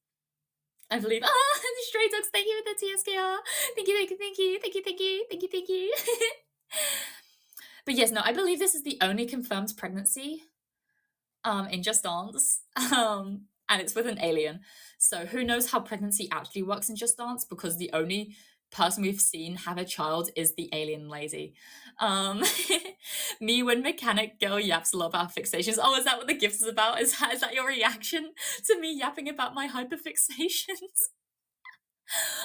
Stray Dogs, thank you for the TSKR. Thank you. But yes, no, I believe this is the only confirmed pregnancy in Just Dance. And it's with an alien. So who knows how pregnancy actually works in Just Dance, because the only person we've seen have a child is the alien lady. Me when mechanic girl yaps a lot about fixations. Oh, is that what the gift is about? Is that your reaction to me yapping about my hyperfixations?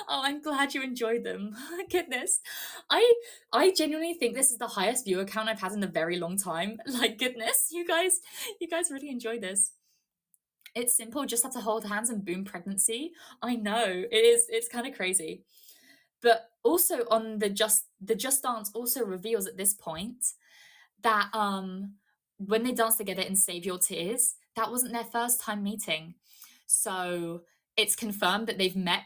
Oh, I'm glad you enjoyed them. Goodness. I genuinely think this is the highest viewer count I've had in a very long time. Like, goodness, you guys really enjoy this. It's simple, just have to hold hands and boom, pregnancy. I know, it's kind of crazy. But also on the Just Dance also reveals at this point that when they dance together in Save Your Tears, that wasn't their first time meeting. So it's confirmed that they've met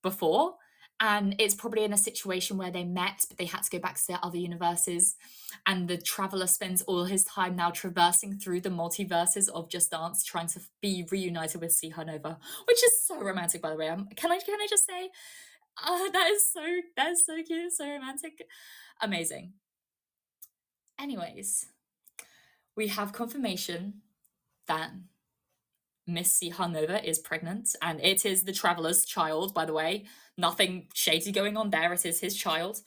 before. And it's probably in a situation where they met, but they had to go back to their other universes. And the traveler spends all his time now traversing through the multiverses of Just Dance, trying to be reunited with Nova, which is so romantic, by the way. Can I just say, that is so cute, so romantic, amazing. Anyways, we have confirmation that Miss Nova is pregnant, and it is the traveler's child, by the way. Nothing shady going on there. It is his child.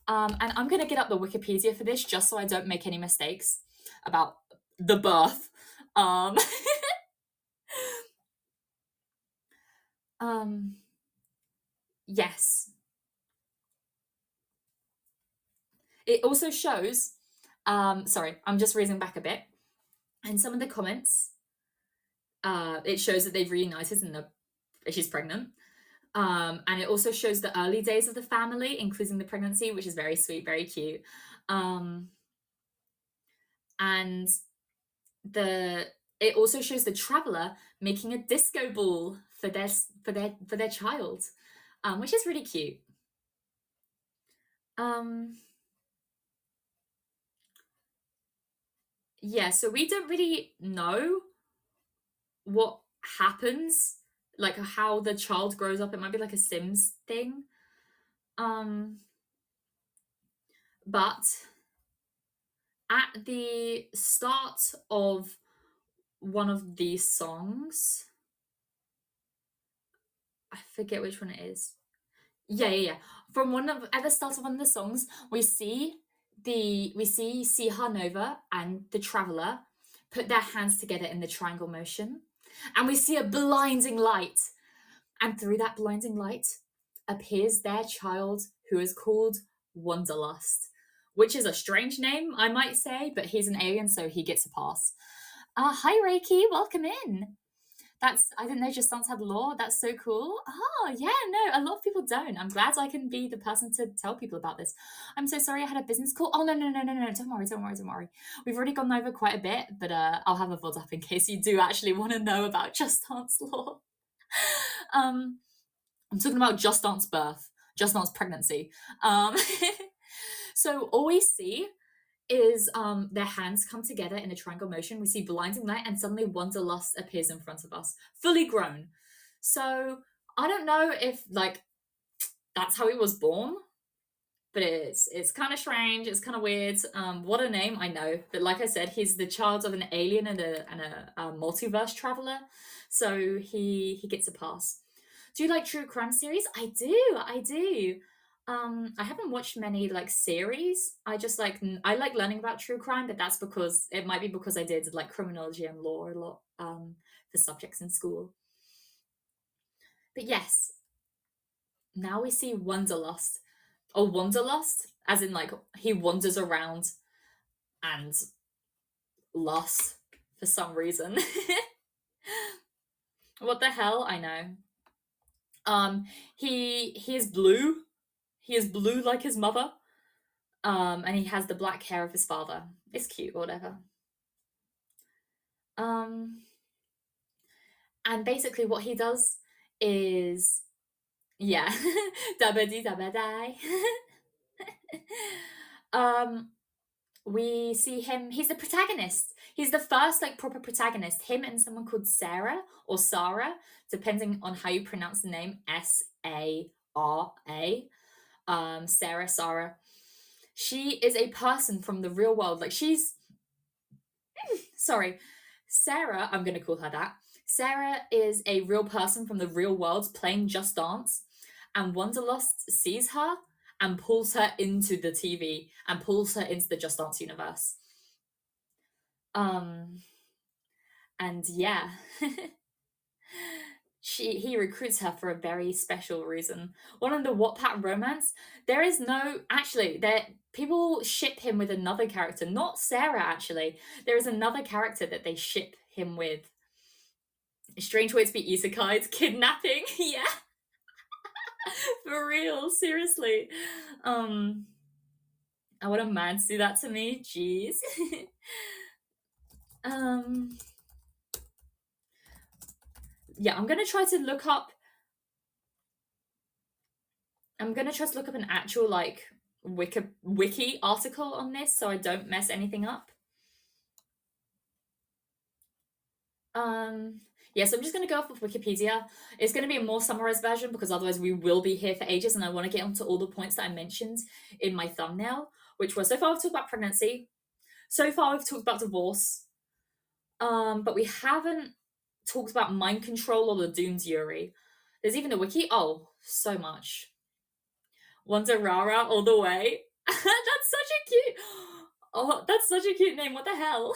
And I'm going to get up the Wikipedia for this just so I don't make any mistakes about the birth. Yes. It also shows, sorry, I'm just raising back a bit. In some of the comments, it shows that they've reunited and she's pregnant. And it also shows the early days of the family, including the pregnancy, which is very sweet, very cute. And it also shows the traveler making a disco ball for their child, which is really cute. Yeah, so we don't really know what happens, like how the child grows up. It might be like a Sims thing. But at the start of one of these songs, I forget which one it is. Yeah. At the start of one of the songs, we see Nova and the traveler put their hands together in the triangle motion, and we see a blinding light, and through that blinding light appears their child, who is called Wanderlust, which is a strange name, I might say, but he's an alien, so he gets a pass. Hi Reiki, welcome in. I didn't know Just Dance had lore. That's so cool. Oh, yeah, no, a lot of people don't. I'm glad I can be the person to tell people about this. I'm so sorry I had a business call. Oh, no. Don't worry. We've already gone over quite a bit, but I'll have a VOD up in case you do actually want to know about Just Dance lore. I'm talking about Just Dance birth, Just Dance pregnancy. So all we see is their hands come together in a triangle motion. We see blinding light, and suddenly Wanderlust appears in front of us, fully grown. So I don't know if that's how he was born, but it's kind of strange. It's kind of weird. What a name, I know, but like I said, he's the child of an alien and a multiverse traveler, so he gets a pass. Do you like true crime series? I do. I haven't watched many series. I like learning about true crime, but that's because it might be because I did criminology and law a lot for subjects in school. But yes, now we see Wanderlust. Or Wanderlust, as in he wanders around and lust for some reason. What the hell? I know. He is blue. He is blue like his mother. And he has the black hair of his father. It's cute, whatever. And basically what he does is, yeah, dabba-dee dabba-die. We see him, he's the protagonist. He's the first like proper protagonist. Him and someone called Sarah or Sarah, depending on how you pronounce the name. Sara. Sarah. She is a person from the real world. Like she's sorry. Sarah, I'm gonna call her that. Sarah is a real person from the real world playing Just Dance, and Wanderlust sees her and pulls her into the TV and pulls her into the Just Dance universe. And yeah. He recruits her for a very special reason. One of the Wattpad romance, there is no actually there people ship him with another character, not Sarah actually. There is another character that they ship him with. A strange way to be isekai'd, kidnapping, yeah. For real, seriously. I want a man to do that to me, jeez. Yeah, I'm gonna try to look up I'm gonna try to look up an actual like wiki article on this so I don't mess anything up. Um, yeah, so I'm just going to go off of Wikipedia. It's going to be a more summarized version because otherwise we will be here for ages, and I want to get onto all the points that I mentioned in my thumbnail, which was so far we've talked about pregnancy, so far we've talked about divorce, but we haven't talked about mind control or the Dunes Yuri. There's even a wiki. Oh, so much. Wonder Rara all the way. That's such a cute. Oh, that's such a cute name. What the hell?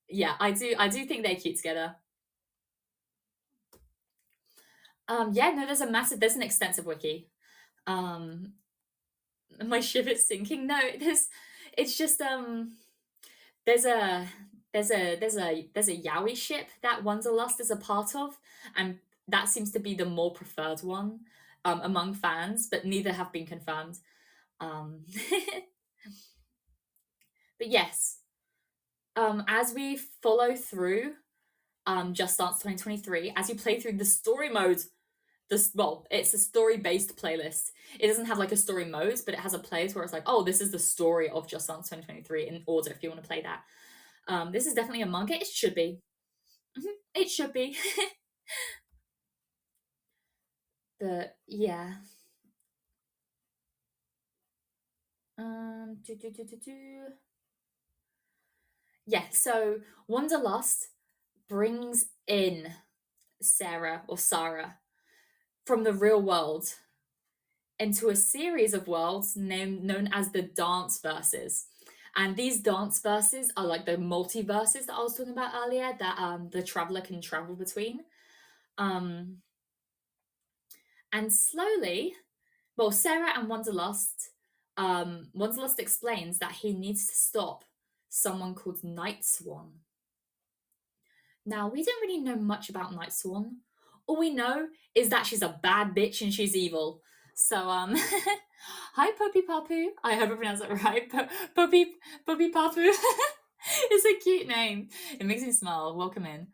Yeah, I do think they're cute together. Yeah, no, there's an extensive wiki. Um, my ship is sinking. No, it's just there's a there's a yaoi ship that Wanderlust is a part of, and that seems to be the more preferred one among fans, but neither have been confirmed. Um, but yes, as we follow through Just Dance 2023, as you play through the story mode, it's a story-based playlist. It doesn't have like a story mode, but it has a place where it's like, oh, this is the story of Just Dance 2023 in order if you want to play that. This is definitely a manga. It should be. It should be. But yeah. Do, do, do, do, do. Yeah, so Wanderlust brings in Sarah or Sarah from the real world into a series of worlds known as the dance verses. And these dance verses are like the multiverses that I was talking about earlier that the traveler can travel between. Um, and slowly, well, Sarah and Wanderlust explains that he needs to stop someone called Night Swan. Now, we don't really know much about Night Swan. All we know is that she's a bad bitch and she's evil. So, hi, Poppy Papu. I hope I pronounced that right. Poppy Papu. It's a cute name. It makes me smile. Welcome in.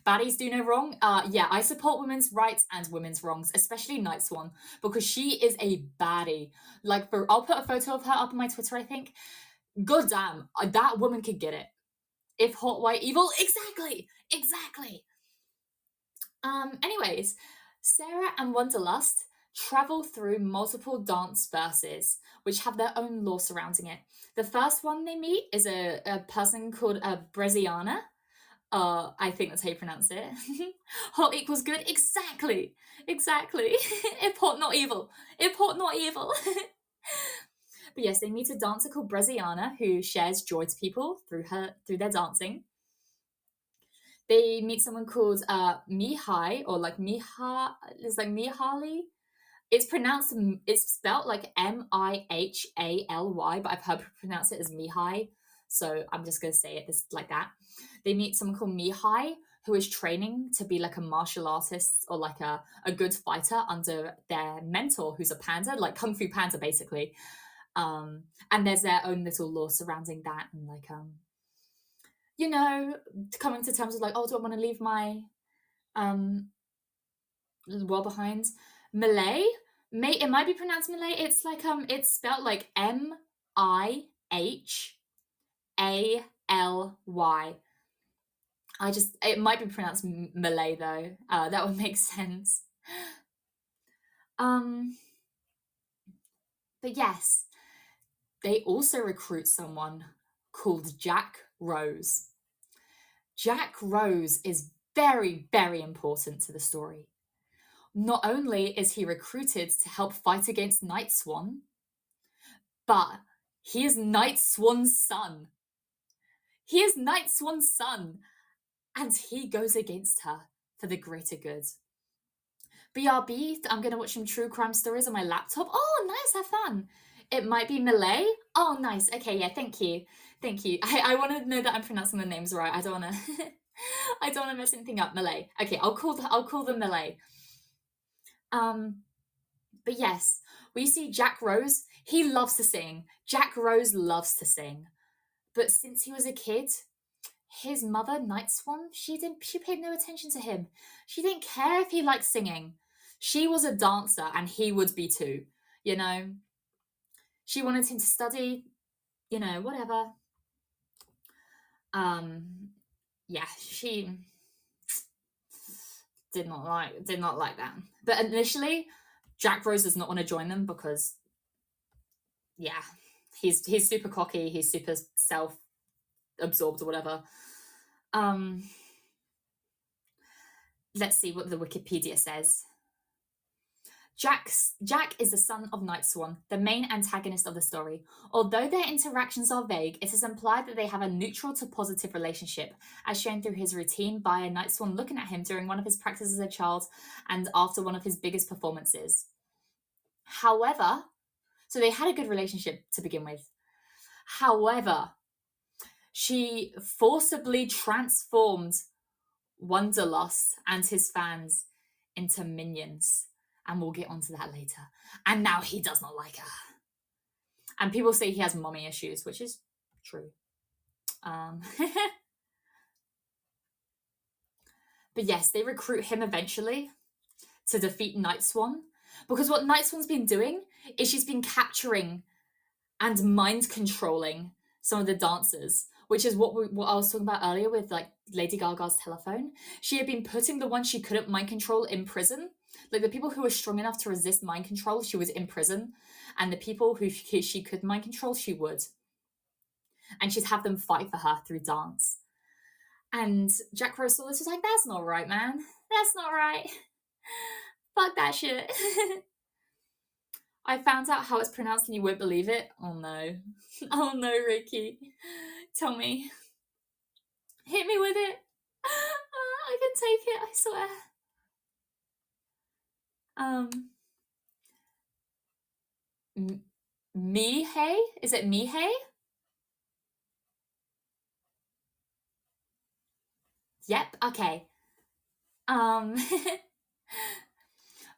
Baddies do no wrong. Yeah, I support women's rights and women's wrongs, especially Night Swan, because she is a baddie. Like, I'll put a photo of her up on my Twitter, I think. God damn, that woman could get it. If hot, white, evil, exactly. Anyways, Sarah and Wanderlust travel through multiple dance verses, which have their own lore surrounding it. The first one they meet is a person called Breziana. I think that's how you pronounce it. Hot equals good. Exactly. If hot, not evil. If hot, not evil. But yes, they meet a dancer called Breziana who shares joy to people through their dancing. They meet someone called Mihai, or like Miha. It's like Mihali. It's spelled like Mihaly, but I've heard people pronounce it as Mihai, so I'm just gonna say it like that. They meet someone called Mihai who is training to be like a martial artist or like a good fighter under their mentor, who's a panda, like Kung Fu Panda, basically. And there's their own little lore surrounding that, and like you know, coming to terms with like, oh, do I want to leave my um world behind? Malay, it might be pronounced Malay. It's like it's spelled like Mihally. It might be pronounced Malay though. That would make sense. Um, but yes, they also recruit someone called Jack Rose. Jack Rose is very, very important to the story. Not only is he recruited to help fight against Night Swan, but he is Night Swan's son. He is Night Swan's son, and he goes against her for the greater good. BRB, I'm going to watch some true crime stories on my laptop. Oh, nice, have fun. It might be Malay. Oh, nice. Okay, yeah, thank you. I want to know that I'm pronouncing the names right. I don't want to I don't want to mess anything up. Malay. Okay, I'll call them Malay. But yes, we see Jack Rose. He loves to sing. Jack Rose loves to sing. But since he was a kid, his mother, Night Swan, she paid no attention to him. She didn't care if he liked singing. She was a dancer and he would be too, you know? She wanted him to study, whatever. Yeah, she did not like that. But initially, Jack Rose does not want to join them because, yeah, he's super cocky, he's super self-absorbed or whatever. Let's see what the Wikipedia says. Jack is the son of Night Swan, the main antagonist of the story. Although their interactions are vague, it is implied that they have a neutral to positive relationship, as shown through his routine by Night Swan looking at him during one of his practices as a child and after one of his biggest performances. However, so they had a good relationship to begin with. However, she forcibly transformed Wonderlust and his fans into minions. And we'll get onto that later. And now he does not like her. And people say he has mommy issues, which is true. But yes, they recruit him eventually to defeat Night Swan. Because what Night Swan's been doing is she's been capturing and mind controlling some of the dancers, which is what I was talking about earlier with like Lady Gaga's telephone. She had been putting the ones she couldn't mind control in prison. Like the people who were strong enough to resist mind control, she was in prison. And the people who she could mind control, she would. And she'd have them fight for her through dance. And Jack Rose saw this, was like, that's not right, man. That's not right. Fuck that shit. I found out how it's pronounced and you won't believe it. Oh no. Oh no, Ricky. Tell me. Hit me with it. I can take it, I swear. Mihei? Is it Mihei? Yep, okay.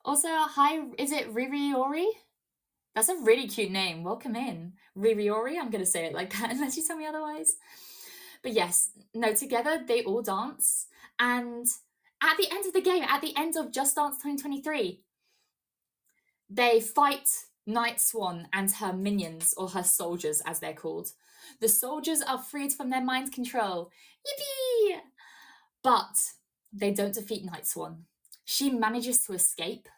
Also, hi, is it Ririori? That's a really cute name. Welcome in. Ririori, I'm going to say it like that unless you tell me otherwise. But yes, no, together they all dance. And at the end of the game, at the end of Just Dance 2023, they fight Night Swan and her minions, or her soldiers as they're called. The soldiers are freed from their mind control. Yippee! But they don't defeat Night Swan. She manages to escape,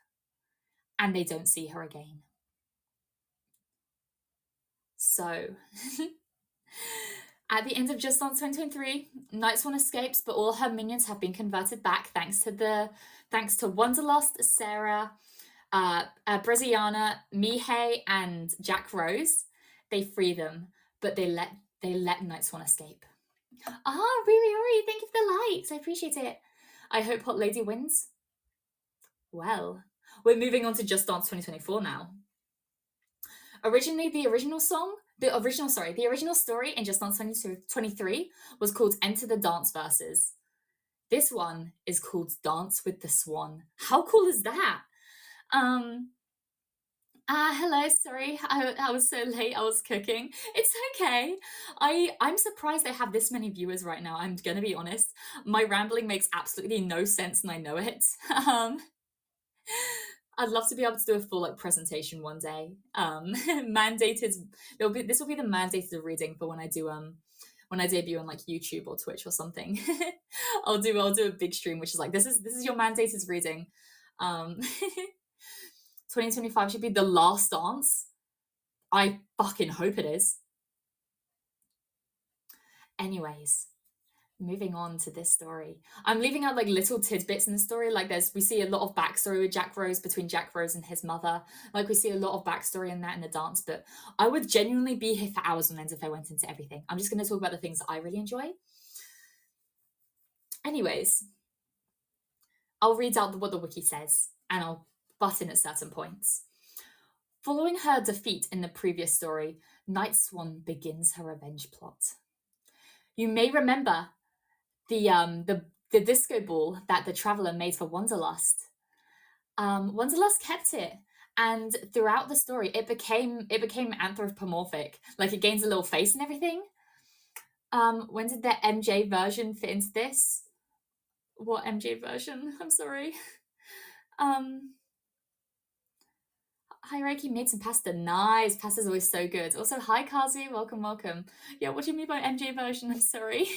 and they don't see her again. So, at the end of Just Dance 2023, Night Swan escapes, but all her minions have been converted back thanks to Wonderlust, Sarah, Braziana, Mihei, and Jack Rose. They free them, but they let Night Swan escape. Riri, thank you for the likes. I appreciate it. I hope Hot Lady wins. Well, we're moving on to Just Dance 2024 now. Originally, the original story in Just Dance 2023 was called Enter the Dance Verses. This one is called Dance with the Swan. How cool is that? Hello, sorry, I was so late, I was cooking. It's okay. I'm surprised I have this many viewers right now, I'm gonna be honest. My rambling makes absolutely no sense and I know it. I'd love to be able to do a full presentation one day. Mandated. This will be the mandated reading for when I do when I debut on YouTube or Twitch or something. I'll do a big stream which is like this is your mandated reading. 2025 should be the last dance. I fucking hope it is. Anyways, moving on to this story. I'm leaving out little tidbits in the story. We see a lot of backstory with Jack Rose, between Jack Rose and his mother. We see a lot of backstory in that in the dance, but I would genuinely be here for hours on end if I went into everything. I'm just going to talk about the things that I really enjoy. Anyways, I'll read out what the wiki says and I'll butt in at certain points. Following her defeat in the previous story, Night Swan begins her revenge plot. You may remember the disco ball that the Traveler made for Wonderlust. Wonderlust kept it, and throughout the story, it became anthropomorphic. It gains a little face and everything. When did the MJ version fit into this? What MJ version? I'm sorry. Hi, Reiki, made some pasta. Nice. Pasta's always so good. Also, hi, Kazu. Welcome, welcome. Yeah, what do you mean by MJ version? I'm sorry.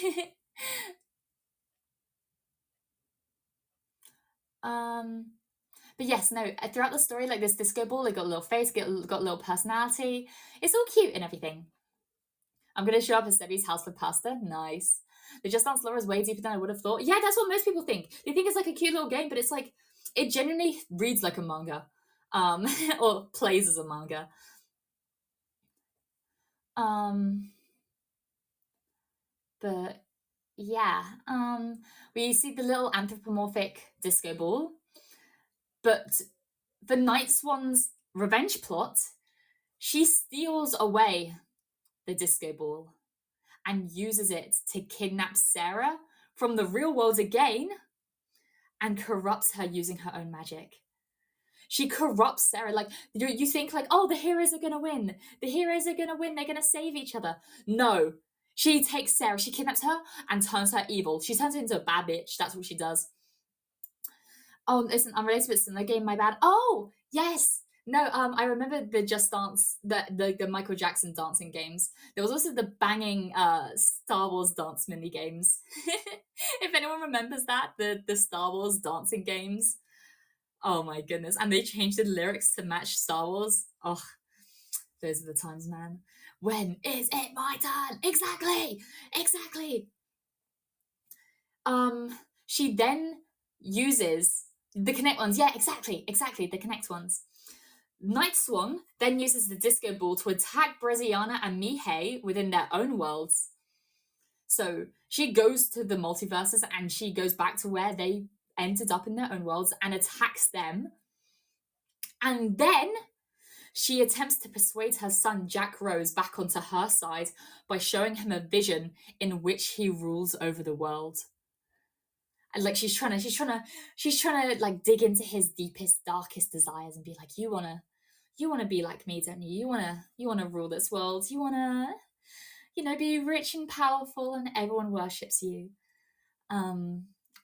um, but yes, no, throughout the story, like this disco ball, they got a little face, got a little personality. It's all cute and everything. I'm going to show up at Stevie's house for pasta. Nice. The Just Dance lore is way deeper than I would have thought. Yeah, that's what most people think. They think it's like a cute little game, but it's like, it genuinely reads like a manga. Or plays as a manga. But yeah, we see the little anthropomorphic disco ball, but the Night Swan's revenge plot, she steals away the disco ball and uses it to kidnap Sarah from the real world again and corrupts her using her own magic. She corrupts Sarah. Like, you think like, oh, the heroes are gonna win. The heroes are gonna win. They're gonna save each other. No, she takes Sarah. She kidnaps her and turns her evil. She turns her into a bad bitch. That's what she does. Oh, it's an unrelated, but it's in the game. My bad. Oh, yes. No, I remember the Just Dance, the Michael Jackson dancing games. There was also the banging Star Wars dance mini games. If anyone remembers that, the Star Wars dancing games. Oh my goodness. And they changed the lyrics to match Star Wars. Oh, those are the times, man. When is it my turn? Exactly. Exactly. She then uses the Connect ones. Yeah, exactly. The Connect ones. Night Swan then uses the disco ball to attack Braziana and Mihei within their own worlds. So she goes to the multiverses and she goes back to where they ended up in their own worlds and attacks them. And then she attempts to persuade her son Jack Rose back onto her side by showing him a vision in which he rules over the world. And like she's trying to like dig into his deepest, darkest desires and be like, you wanna be like me, don't you? You wanna rule this world. You wanna, be rich and powerful and everyone worships you.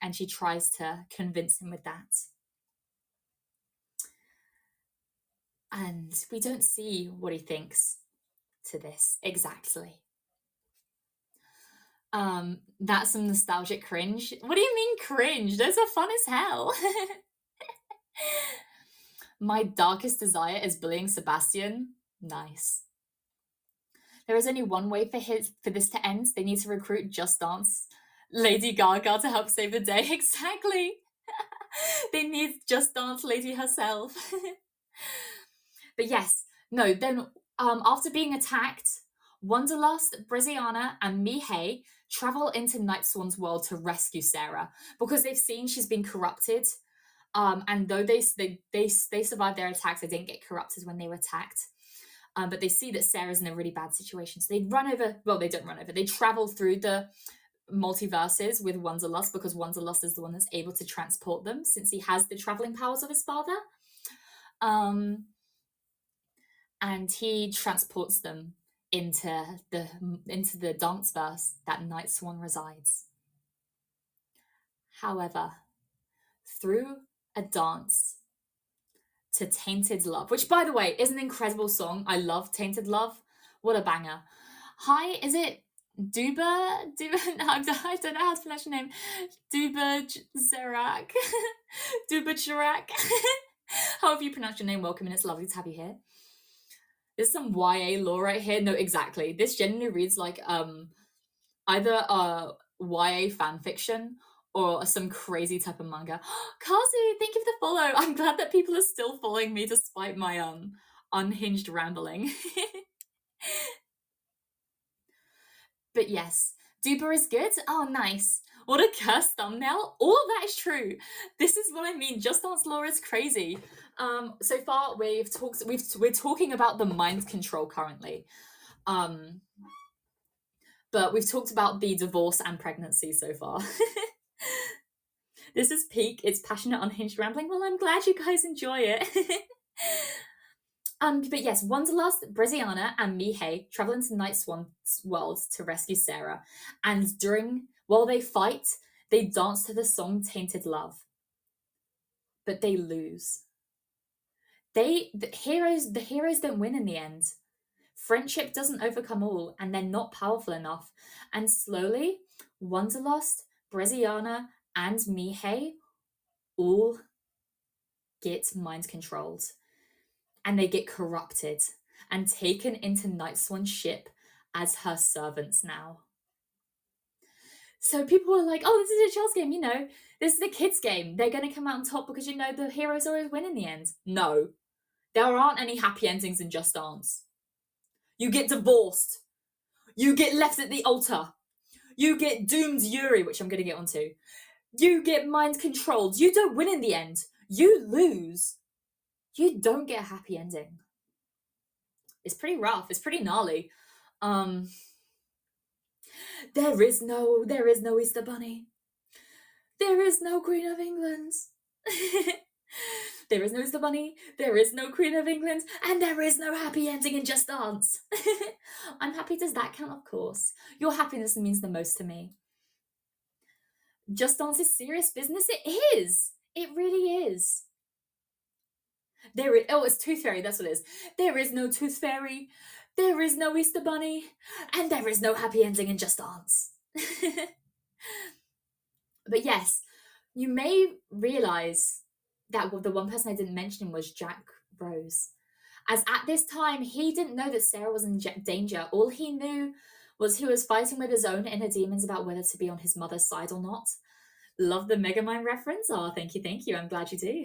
And she tries to convince him with that. And we don't see what he thinks to this exactly. That's some nostalgic cringe. What do you mean cringe? Those are fun as hell. My darkest desire is bullying Sebastian. Nice. There is only one way for this to end. They need to recruit Just Dance Lady Gaga to help save the day. Exactly. They need Just Dance Lady herself. But yes, no, then after being attacked, Wanderlust, Briziana, and Mihei travel into Night Swan's world to rescue Sarah because they've seen she's been corrupted. And though they survived their attacks, they didn't get corrupted when they were attacked. But they see that Sarah's in a really bad situation. So they run over, well, they don't run over, they travel through the multiverses with Wanderlust because Wanderlust is the one that's able to transport them since he has the traveling powers of his father. And he transports them into the dance verse that Night Swan resides. However, through a dance to Tainted Love, which by the way is an incredible song. I love Tainted Love. What a banger. Hi, is it Duba? I don't know how to pronounce your name. Duba Zerak. Duba Chirac. However you pronounce your name, welcome, and it's lovely to have you here. There's some YA lore right here. No, exactly. This genuinely reads like either a YA fan fiction or some crazy type of manga. Kazu, thank you for the follow. I'm glad that people are still following me despite my unhinged rambling. But yes, Duper is good. Oh, nice. What a cursed thumbnail. All of that is true. This is what I mean. Just Dance lore is crazy. So far we're talking about the mind control currently. But we've talked about the divorce and pregnancy so far. This is peak. It's passionate, unhinged rambling. Well, I'm glad you guys enjoy it. But yes, Wanderlust, Briziana, and Mihei travel into Night Swan's world to rescue Sarah. And while they fight, they dance to the song Tainted Love. But they lose. The heroes don't win in the end. Friendship doesn't overcome all, and they're not powerful enough. And slowly, Wanderlust, Breziana, and Mihei all get mind controlled. And they get corrupted and taken into Nightswan's ship as her servants now. So people are like, oh, this is a child's game, this is a kid's game. They're going to come out on top because, the heroes always win in the end. No, there aren't any happy endings in Just Dance. You get divorced. You get left at the altar. You get doomed Yuri, which I'm going to get onto. You get mind controlled. You don't win in the end. You lose. You don't get a happy ending. It's pretty rough. It's pretty gnarly. There is no Easter Bunny. There is no Queen of England. There is no Easter Bunny. There is no Queen of England. And there is no happy ending in Just Dance. I'm happy. Does that count? Of course. Your happiness means the most to me. Just Dance is serious business. It is. It really is. It's Tooth Fairy. That's what it is. There is no Tooth Fairy. There is no Easter Bunny. And there is no happy ending in Just Dance. But yes, you may realize that the one person I didn't mention was Jack Rose. As at this time, he didn't know that Sarah was in danger. All he knew was he was fighting with his own inner demons about whether to be on his mother's side or not. Love the Megamind reference. Oh, thank you. I'm glad you do.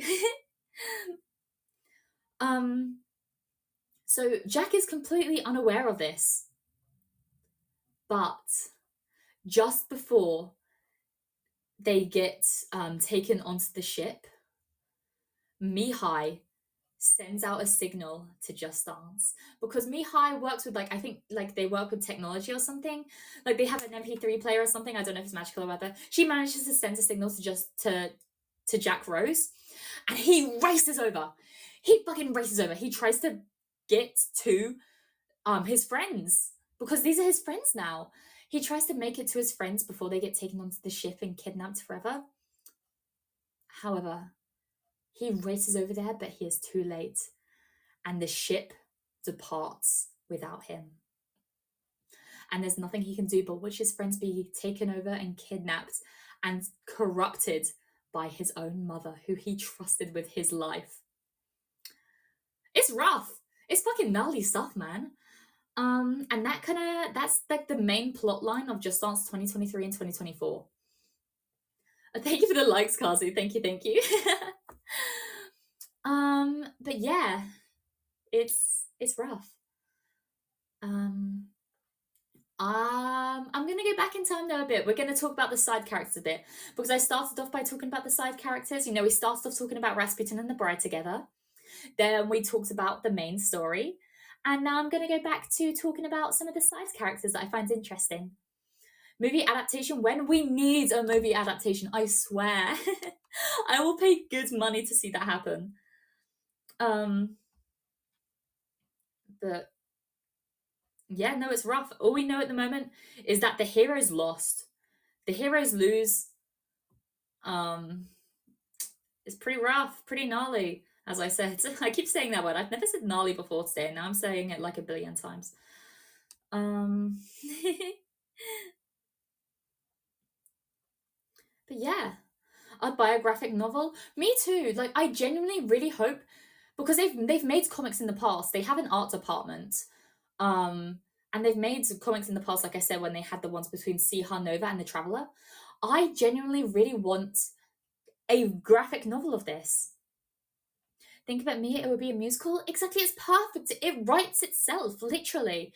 So Jack is completely unaware of this. But just before they get taken onto the ship, Mihai sends out a signal to Just Dance, because Mihai works with I think they work with technology or something. They have an MP3 player or something. I don't know if it's magical or whatever. She manages to send a signal to Jack Rose, and he races over. He fucking races over. He tries to get to his friends, because these are his friends now. He tries to make it to his friends before they get taken onto the ship and kidnapped forever. However, he races over there, but he is too late, and the ship departs without him. And there's nothing he can do but watch his friends be taken over and kidnapped and corrupted by his own mother, who he trusted with his life. It's rough. It's fucking gnarly stuff, man. And that's the main plot line of Just Dance 2023 and 2024. Thank you for the likes, Kazi. Thank you. But yeah, it's rough. I'm gonna go back in time though a bit. We're gonna talk about the side characters a bit, because I started off by talking about the side characters. We started off talking about Rasputin and the bride together. Then we talked about the main story. And now I'm gonna go back to talking about some of the side characters that I find interesting. Movie adaptation, when we need a movie adaptation, I swear. I will pay good money to see that happen. But yeah, no, it's rough. All we know at the moment is that the heroes lost. The heroes lose. It's pretty rough, pretty gnarly, as I said. I keep saying that word. I've never said gnarly before today, and now I'm saying it like a billion times. But yeah, a biographic novel. Me too. I genuinely really hope, because they've made comics in the past. They have an art department. And they've made comics in the past, like I said, when they had the ones between Siha Nova and The Traveller. I genuinely really want a graphic novel of this. Think about me, it would be a musical. Exactly, it's perfect. It writes itself, literally.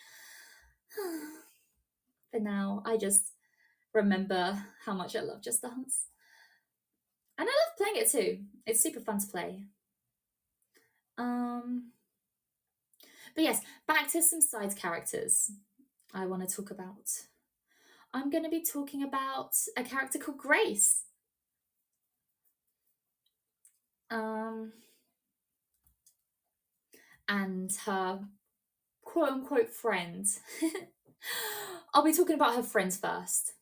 For now, I just remember how much I love Just Dance. And I love playing it too. It's super fun to play. But yes, back to some side characters I want to talk about. I'm going to be talking about a character called Grace. And her quote-unquote friend. I'll be talking about her friends first.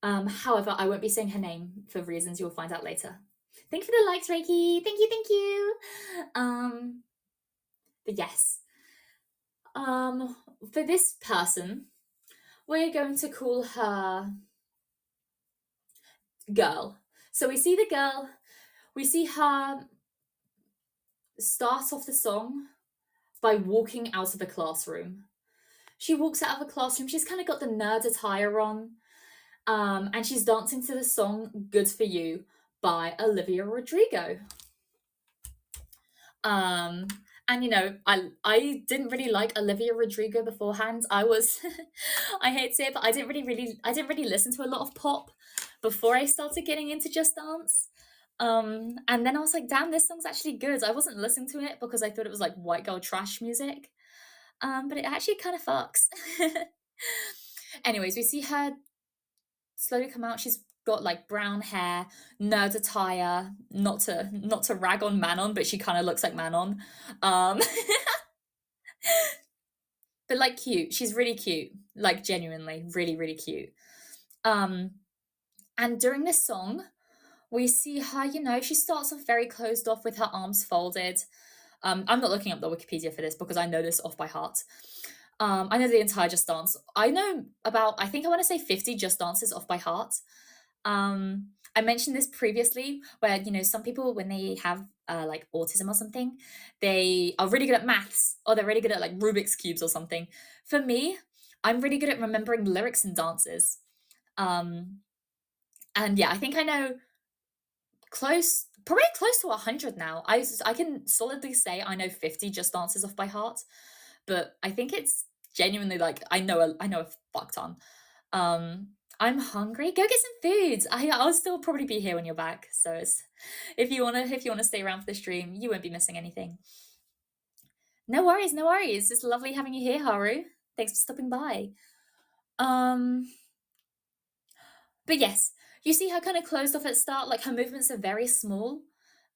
However, I won't be saying her name for reasons you'll find out later. Thank you for the likes, Reiki. Thank you, thank you. But yes. For this person, we're going to call her girl. So we see the girl, we see her start off the song by walking out of the classroom. She walks out of the classroom, she's kind of got the nerd attire on, and she's dancing to the song Good For You by Olivia Rodrigo. And you know, I didn't really like Olivia Rodrigo beforehand. I was I hate to say it, but I didn't really listen to a lot of pop before I started getting into Just Dance. And then I was like, damn, this song's actually good. I wasn't listening to it because I thought it was like white girl trash music. But it actually kind of fucks. Anyways, we see her slowly come out. She's got like brown hair, nerd attire. Not to rag on Manon, but she kind of looks like Manon. Um, but like cute. She's really cute. Like genuinely, really, really cute. And during this song, we see her, you know, she starts off very closed off with her arms folded. I'm not looking up the Wikipedia for this because I know this off by heart. I know the entire Just Dance. I know about, I think I want to say 50 Just Dances off by heart. I mentioned this previously where, you know, some people, when they have like autism or something, they are really good at maths or they're really good at like Rubik's Cubes or something. For me, I'm really good at remembering lyrics and dances. And yeah, I think I know probably close to 100 now. I can solidly say I know 50 Just Dances off by heart, but I think it's genuinely like I know a fuck ton. I'm hungry. Go get some food. I'll still probably be here when you're back. So if you wanna stay around for the stream, you won't be missing anything. No worries, no worries. It's lovely having you here, Haru. Thanks for stopping by. But yes, you see her kind of closed off at the start. Like her movements are very small,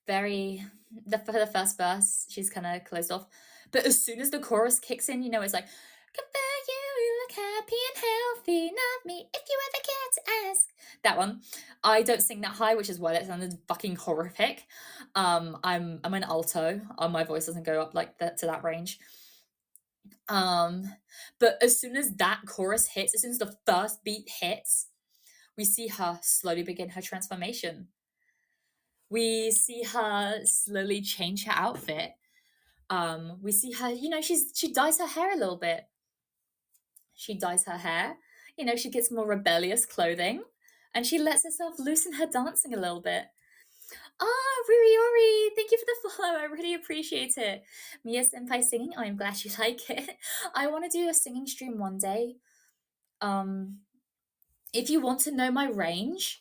for the first verse, she's kind of closed off. But as soon as the chorus kicks in, you know, it's like, good for you, you look happy and healthy, not me, if you ever care to ask. That one. I don't sing that high, which is why that sounded fucking horrific. I'm an alto. My voice doesn't go up like that to that range. But as soon as that chorus hits, as soon as the first beat hits, we see her slowly begin her transformation. We see her slowly change her outfit. We see her, you know, she dyes her hair a little bit. She dyes her hair, you know, she gets more rebellious clothing, and she lets herself loose in her dancing a little bit. Ah, Ruriori, thank you for the follow. I really appreciate it. Mia Senpai singing. I'm glad you like it. I want to do a singing stream one day. If you want to know my range,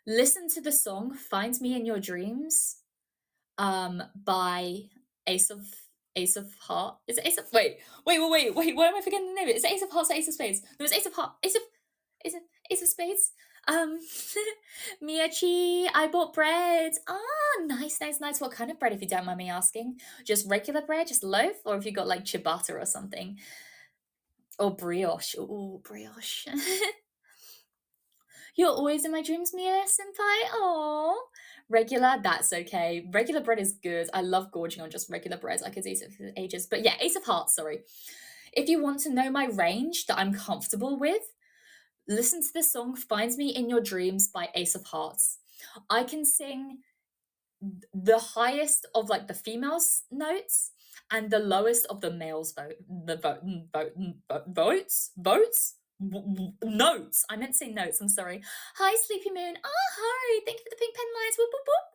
listen to the song "Find Me in Your Dreams" by Ace of Heart. Is it Ace of wait. Why am I forgetting the name of it? Is it Ace of Hearts or Ace of Spades? No, it's Ace of Heart. Ace of Spades. Miyachi, I bought bread. Ah, nice. What kind of bread, if you don't mind me asking? Just regular bread, just loaf, or if you got like ciabatta or something? Or brioche. Ooh, brioche. You're always in my dreams, Mia Senpai. Oh, regular, that's okay. Regular bread is good. I love gorging on just regular bread. I could eat it for ages. But yeah, Ace of Hearts, sorry. If you want to know my range that I'm comfortable with, listen to the song Finds Me in Your Dreams by Ace of Hearts. I can sing the highest of like the females' notes and the lowest of the males' notes. I meant to say notes. I'm sorry. Hi, Sleepy Moon. Oh, hi. Thank you for the pink pen lights. Whoop, whoop, whoop.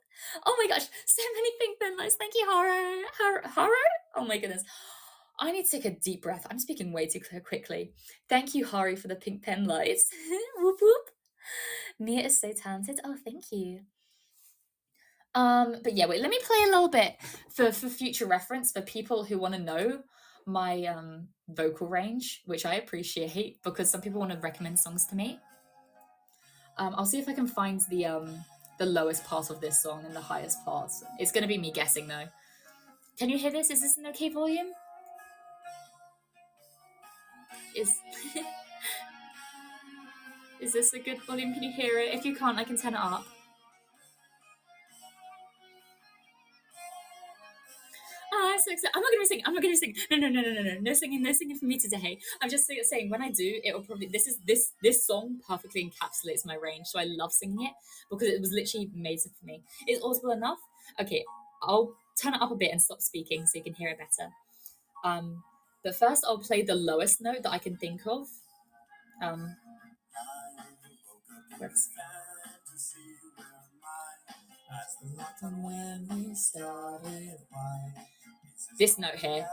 Oh my gosh, so many pink pen lights. Thank you, Haru. Oh my goodness. I need to take a deep breath. I'm speaking way too quickly. Thank you, Hari, for the pink pen lights. Whoop whoop. Mia is so talented. Oh, thank you. But yeah, wait, let me play a little bit for future reference for people who want to know my vocal range, which I appreciate because some people want to recommend songs to me. I'll see if I can find the lowest part of this song and the highest part. It's going to be me guessing though. Can you hear this? Is this an okay volume? Is is this a good volume? Can you hear it? If you can't, I can turn it up. so excited. I'm not gonna sing. I'm not gonna sing. No. No singing. No singing for me today. I'm just saying when I do, it will probably this song perfectly encapsulates my range. So I love singing it because it was literally made for me. Is audible enough? Okay, I'll turn it up a bit and stop speaking so you can hear it better. But first I'll play the lowest note that I can think of. Let's. When we started, this note here.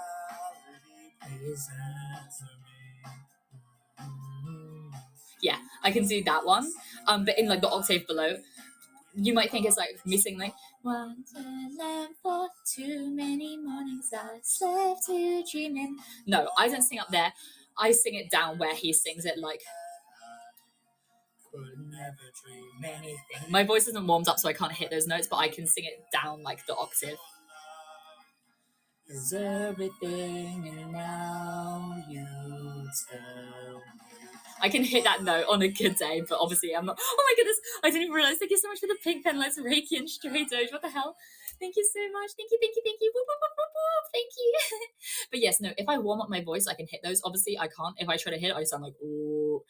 Yeah, I can do that one. But in like the octave below, you might think it's like missing like one and for too many mornings I slept to dreaming. No, I don't sing up there. I sing it down where he sings it like. Could never dream anything. My voice isn't warmed up, so I can't hit those notes, but I can sing it down like the octave. Is everything, and now you tell me. I can hit that note on a good day, but obviously I'm not. Oh my goodness, I didn't even realize. Thank you so much for the pink pen. Let's Reiki and Stray Doge. What the hell? Thank you so much. Thank you. Whoop, whoop, whoop, whoop, whoop. Thank you. But yes, no, if I warm up my voice, I can hit those. Obviously, I can't. If I try to hit it, I sound like, oh.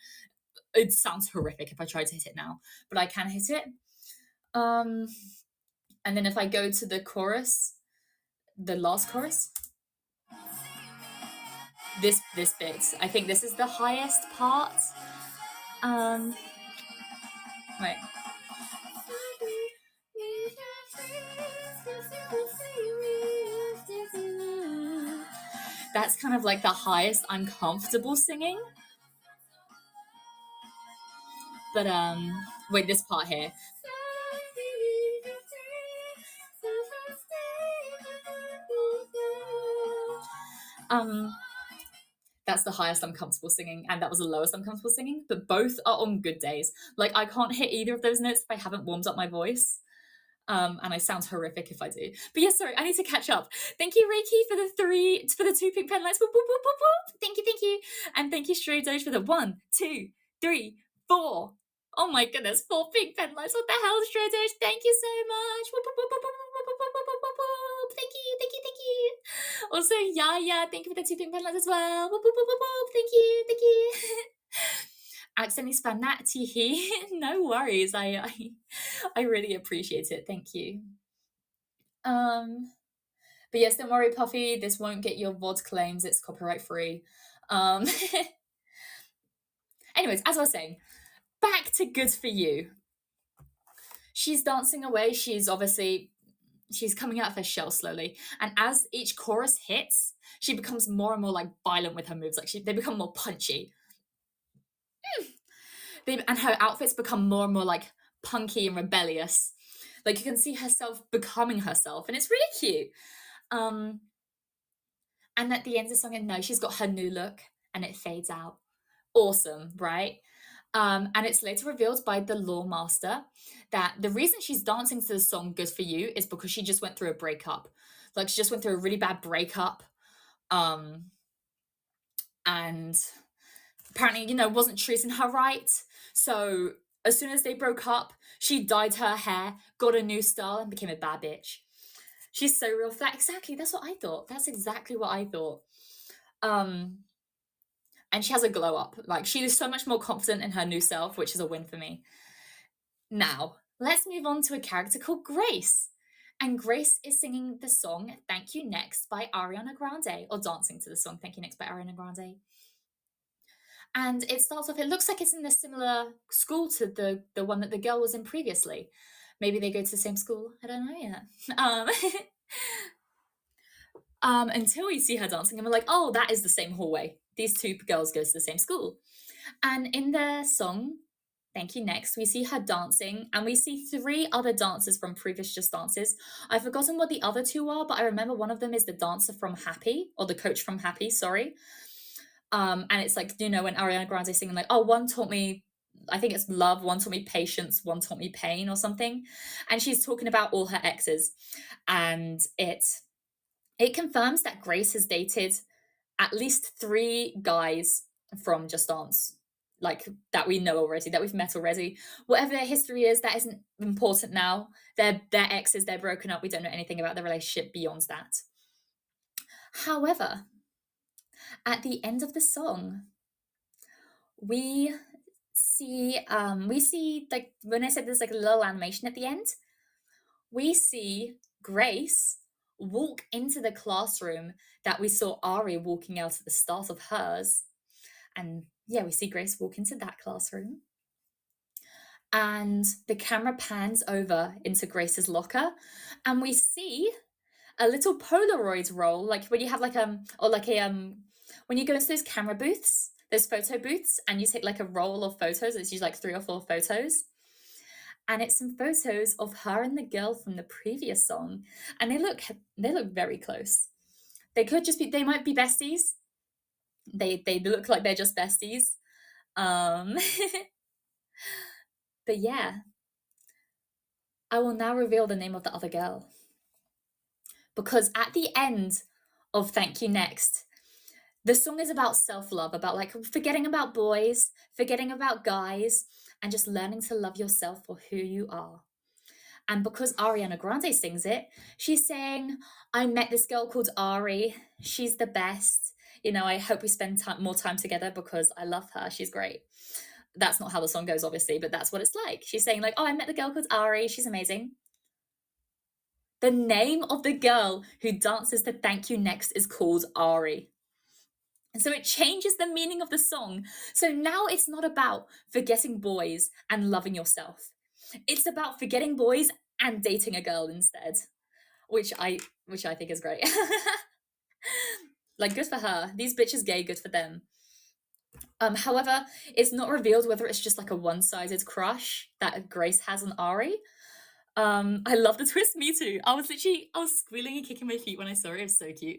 It sounds horrific if I try to hit it now, but I can hit it. And then if I go to the chorus, the last chorus, this bit, I think this is the highest part. Right. That's kind of like the highest I'm comfortable singing. But wait, this part here. That's the highest I'm comfortable singing, and that was the lowest I'm comfortable singing, but both are on good days. Like, I can't hit either of those notes if I haven't warmed up my voice. And I sound horrific if I do. But yes, sorry, I need to catch up. Thank you, Reiki, for the 2 pink pen lights. Whoop, whoop, whoop, whoop, whoop. Thank you. And thank you, Stray Doge, for the 1, 2, 3, 4. Oh my goodness, 4 pink pen lights. What the hell, Stray Doge? Thank you so much. Whoop, whoop, whoop, whoop, whoop, whoop, whoop, whoop, whoop, whoop, whoop. Thank you. Also, yeah, thank you for the 2 pink pen lights as well. Whoop, whoop, whoop, whoop, whoop. Thank you. Accidentally spam that, teehee. No worries. I really appreciate it. Thank you. But yes, don't worry, Puffy. This won't get your VOD claims. It's copyright free. Anyways, as I was saying, back to Good For You. She's dancing away. She's coming out of her shell slowly. And as each chorus hits, she becomes more and more like violent with her moves. Like they become more punchy. And her outfits become more and more like punky and rebellious. Like you can see herself becoming herself, and it's really cute. And at the end of the song, no, she's got her new look, and it fades out. Awesome, right? And it's later revealed by the Law Master that the reason she's dancing to the song Good For You is because she just went through a breakup. Like she just went through a really bad breakup. And apparently, wasn't treating her right. So as soon as they broke up, she dyed her hair, got a new style, and became a bad bitch. She's so real for that. Exactly, that's what I thought. That's exactly what I thought. And she has a glow up. Like, she is so much more confident in her new self, which is a win for me. Now, let's move on to a character called Grace. And Grace is singing the song Thank You Next by Ariana Grande, or dancing to the song Thank You Next by Ariana Grande. And it starts off, it looks like it's in a similar school to the one that the girl was in previously. Maybe they go to the same school. I don't know yet. Until we see her dancing and we're like, oh, that is the same hallway. These 2 girls go to the same school. And in the song, Thank You Next, we see her dancing, and we see 3 other dancers from previous Just Dances. I've forgotten what the other 2 are, but I remember one of them is the dancer from Happy, or the coach from Happy, sorry. And it's like, when Ariana Grande is singing like, oh, one taught me, I think it's love, one taught me patience, one taught me pain or something. And she's talking about all her exes. And it confirms that Grace has dated at least 3 guys from Just Dance, like that we know already, that we've met already. Whatever their history is, that isn't important now. They're exes, they're broken up. We don't know anything about the relationship beyond that. However, at the end of the song, we see like when I said there's like a little animation at the end, we see Grace walk into the classroom that we saw Ari walking out at the start of hers. And yeah, we see Grace walk into that classroom. And the camera pans over into Grace's locker, and we see a little Polaroid roll, like when you have like or like a when you go into those camera booths, those photo booths, and you take like a roll of photos. It's usually like 3 or 4 photos, and it's some photos of her and the girl from the previous song, and they look very close. They could just be, they might be besties. They look like they're just besties. Um, but yeah, I will now reveal the name of the other girl, because at the end of Thank You Next, the song is about self-love, about like forgetting about boys, forgetting about guys, and just learning to love yourself for who you are. And because Ariana Grande sings it, she's saying, I met this girl called Ari. She's the best. You know, I hope we spend more time together because I love her. She's great. That's not how the song goes, obviously, but that's what it's like. She's saying, like, oh, I met the girl called Ari. She's amazing. The name of the girl who dances to Thank You Next is called Ari. And so it changes the meaning of the song. So now it's not about forgetting boys and loving yourself. It's about forgetting boys and dating a girl instead, which I think is great. Like, good for her. These bitches gay, good for them. However, it's not revealed whether it's just like a one-sided crush that Grace has on Ari. I love the twist. Me too. I was squealing and kicking my feet when I saw it. It was so cute.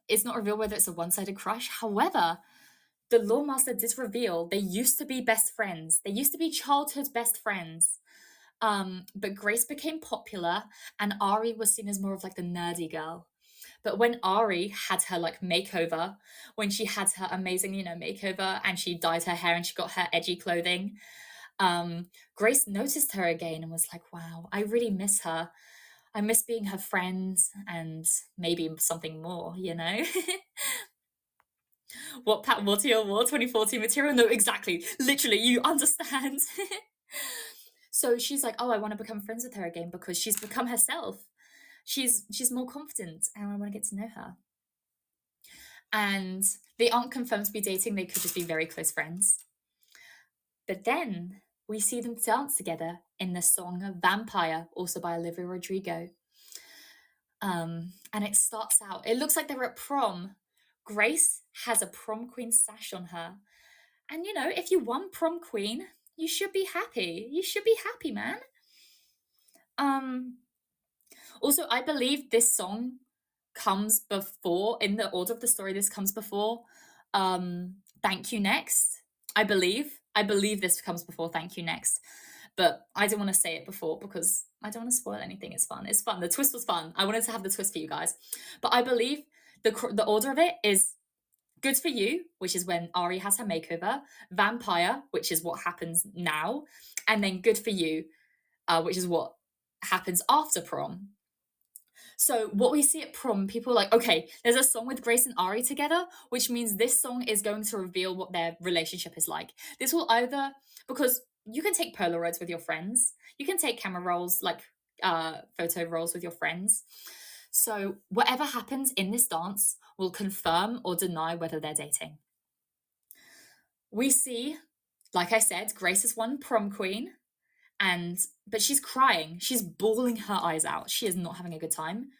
It's not revealed whether it's a one-sided crush. However, the Lawmaster did reveal they used to be best friends. They used to be childhood best friends. But Grace became popular, and Ari was seen as more of like the nerdy girl. But when Ari had her like makeover, when she had her amazing, makeover, and she dyed her hair and she got her edgy clothing, Grace noticed her again and was like, wow, I really miss her. I miss being her friend and maybe something more, What Pat Mortier wore 2014 material? No, exactly. Literally, you understand. So she's like, oh, I want to become friends with her again because she's become herself. She's more confident and I want to get to know her. And they aren't confirmed to be dating. They could just be very close friends. But then we see them dance together in the song Vampire, also by Olivia Rodrigo. And it starts out, it looks like they're at prom. Grace has a prom queen sash on her. And if you won prom queen, you should be happy. You should be happy, man. Also, I believe this song comes before, in the order of the story, this comes before Thank You Next. I believe this comes before Thank You Next. But I didn't want to say it before because I don't want to spoil anything. It's fun. It's fun. The twist was fun. I wanted to have the twist for you guys. But I believe the order of it is Good for You, which is when Ari has her makeover, Vampire, which is what happens now, and then Good for You, which is what happens after prom. So what we see at prom, people are like, okay, there's a song with Grace and Ari together, which means this song is going to reveal what their relationship is like. This will either, because you can take Polaroids with your friends, you can take camera rolls, like photo rolls with your friends. So whatever happens in this dance will confirm or deny whether they're dating. We see, like I said, Grace is one prom queen, but she's crying. She's bawling her eyes out. She is not having a good time.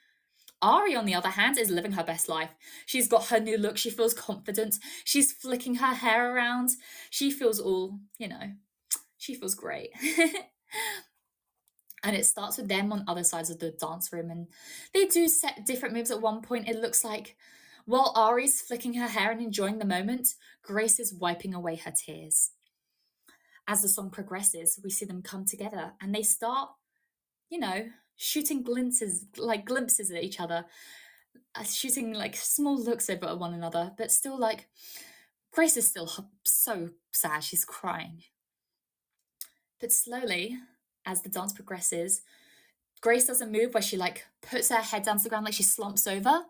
Ari, on the other hand, is living her best life. She's got her new look. She feels confident. She's flicking her hair around. She feels all, she feels great. And it starts with them on other sides of the dance room. And they do set different moves at one point. It looks like while Ari's flicking her hair and enjoying the moment, Grace is wiping away her tears. As the song progresses, we see them come together and they start, shooting glimpses at each other, shooting like small looks over at one another, but still like Grace is still so sad, she's crying. But slowly, as the dance progresses, Grace does a move where she like puts her head down to the ground, like she slumps over,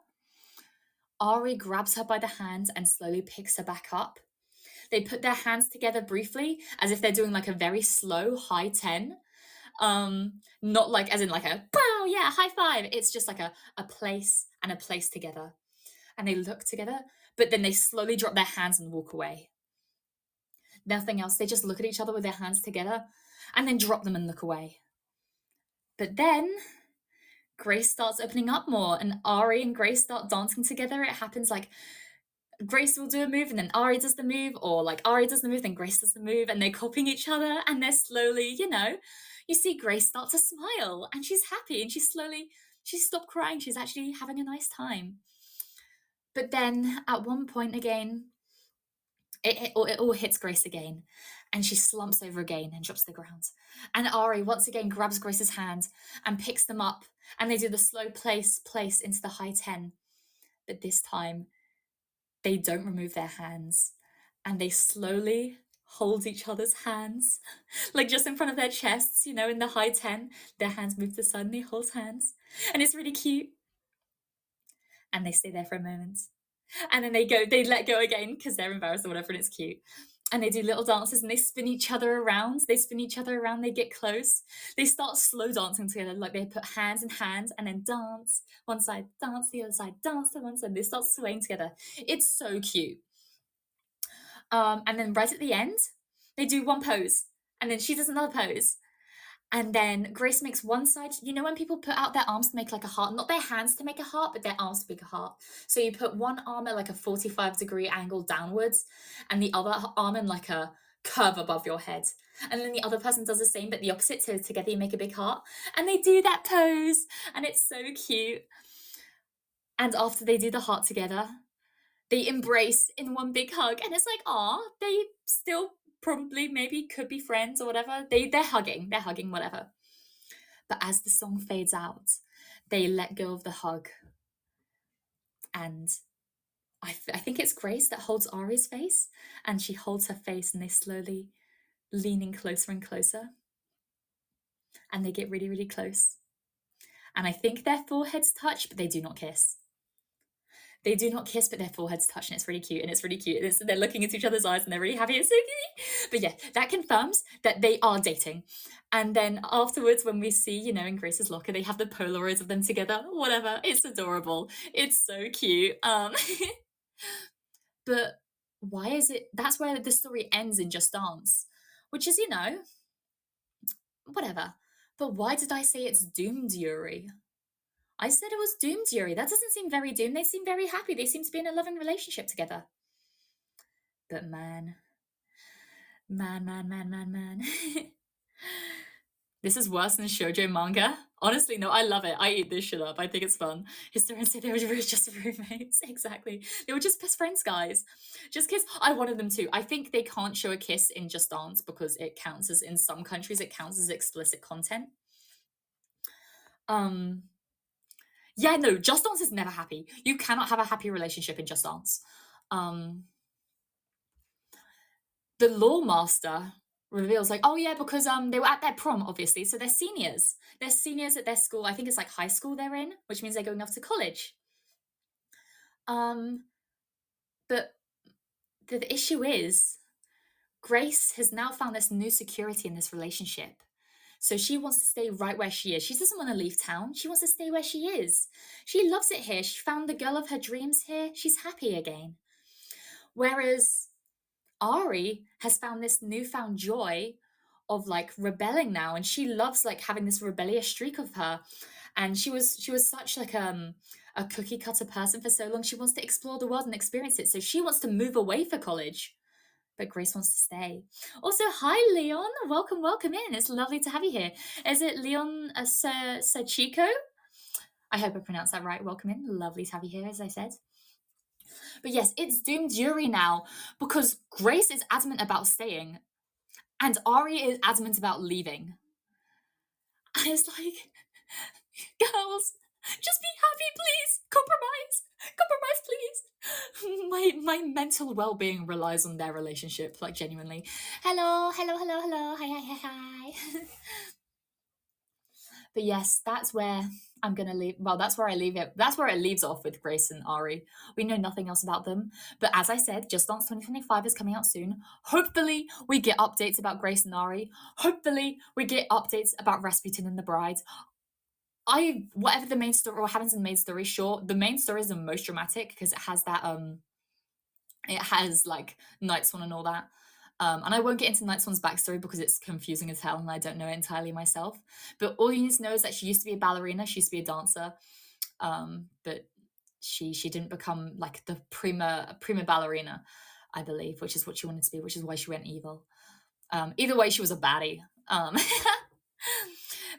Ari grabs her by the hand and slowly picks her back up. They put their hands together briefly, as if they're doing like a very slow high 10. Not like as in like a wow, yeah, high five. It's just like a place and a place together. And they look together, but then they slowly drop their hands and walk away. Nothing else. They just look at each other with their hands together and then drop them and look away. But then Grace starts opening up more, and Ari and Grace start dancing together. It happens like Grace will do a move and then Ari does the move, or like Ari does the move, then Grace does the move, and they're copying each other, and they're slowly, you see Grace start to smile, and she's happy, and she's stopped crying. She's actually having a nice time. But then at one point again, it all hits Grace again, and she slumps over again and drops to the ground. And Ari once again grabs Grace's hand and picks them up, and they do the slow place into the high 10. But this time, they don't remove their hands, and they slowly hold each other's hands, like just in front of their chests, in the high 10. Their hands move to the side and they hold hands, and it's really cute. And they stay there for a moment. And then they let go again because they're embarrassed or whatever, and it's cute. And they do little dances and they spin each other around. They get close. They start slow dancing together, like they put hands in hands and then dance. One side, dance the other side, dance to one side. They start swaying together. It's so cute. And then right at the end, they do one pose and then she does another pose. And then Grace makes one side. When people put out their arms to make like a heart, not their hands to make a heart, but their arms to make a heart. So you put one arm at like a 45-degree angle downwards and the other arm in like a curve above your head. And then the other person does the same, but the opposite. So together you make a big heart. And they do that pose. And it's so cute. And after they do the heart together, they embrace in one big hug. And it's like, aw, they still probably maybe could be friends or whatever. They're hugging, whatever. But as the song fades out, they let go of the hug. And I think it's Grace that holds Ari's face, and she holds her face and they slowly leaning closer and closer. And they get really, really close. And I think their foreheads touch, but they do not kiss. They do not kiss, but their foreheads touch, and it's really cute. They're looking into each other's eyes, and they're really happy. It's so cute. But yeah, that confirms that they are dating. And then afterwards, when we see, in Grace's locker, they have the Polaroids of them together. Whatever. It's adorable. It's so cute. But why is it? That's where the story ends in Just Dance, which is, whatever. But why did I say it's doomed, Yuri? I said it was doomed, Yuri. That doesn't seem very doomed. They seem very happy. They seem to be in a loving relationship together. But man. This is worse than shoujo manga. Honestly, no, I love it. I eat this shit up. I think it's fun. Historians say they were just roommates. Exactly. They were just best friends, guys. Just kiss. I wanted them to. I think they can't show a kiss in Just Dance because it counts as, in some countries, it counts as explicit content. Yeah, no, Just Dance is never happy. You cannot have a happy relationship in Just Dance. The law master reveals like, oh yeah, because they were at their prom, obviously, so they're seniors. They're seniors at their school. I think it's like high school they're in, which means they're going off to college. But the issue is Grace has now found this new security in this relationship. So she wants to stay right where she is. She doesn't want to leave town. She wants to stay where she is. She loves it here. She found the girl of her dreams here. She's happy again. Whereas Ari has found this newfound joy of like rebelling now, and she loves like having this rebellious streak of her. And she was such like a cookie cutter person for so long. She wants to explore the world and experience it. So she wants to move away for college. But Grace wants to stay. Also, hi, Leon. Welcome in. It's lovely to have you here. Is it Leon Sachiko? I hope I pronounced that right. Welcome in. Lovely to have you here, as I said. But yes, it's doomed Yuri now because Grace is adamant about staying and Ari is adamant about leaving. And it's like, girls, just be happy, please. Compromise, please. My mental well-being relies on their relationship, like genuinely. Hello. Hi. But yes, that's where I'm gonna leave. Well, that's where I leave it. That's where it leaves off with Grace and Ari. We know nothing else about them. But as I said, Just Dance 2025 is coming out soon. Hopefully, we get updates about Grace and Ari. Hopefully, we get updates about Rasputin and the Bride. Whatever the main story, what happens in the main story, sure. The main story is the most dramatic because it has that it has like Night Swan and all that. And I won't get into Night Swan's backstory because it's confusing as hell and I don't know it entirely myself. But all you need to know is that she used to be a ballerina, she used to be a dancer, but she didn't become like the prima ballerina, I believe, which is what she wanted to be, which is why she went evil. Either way, she was a baddie.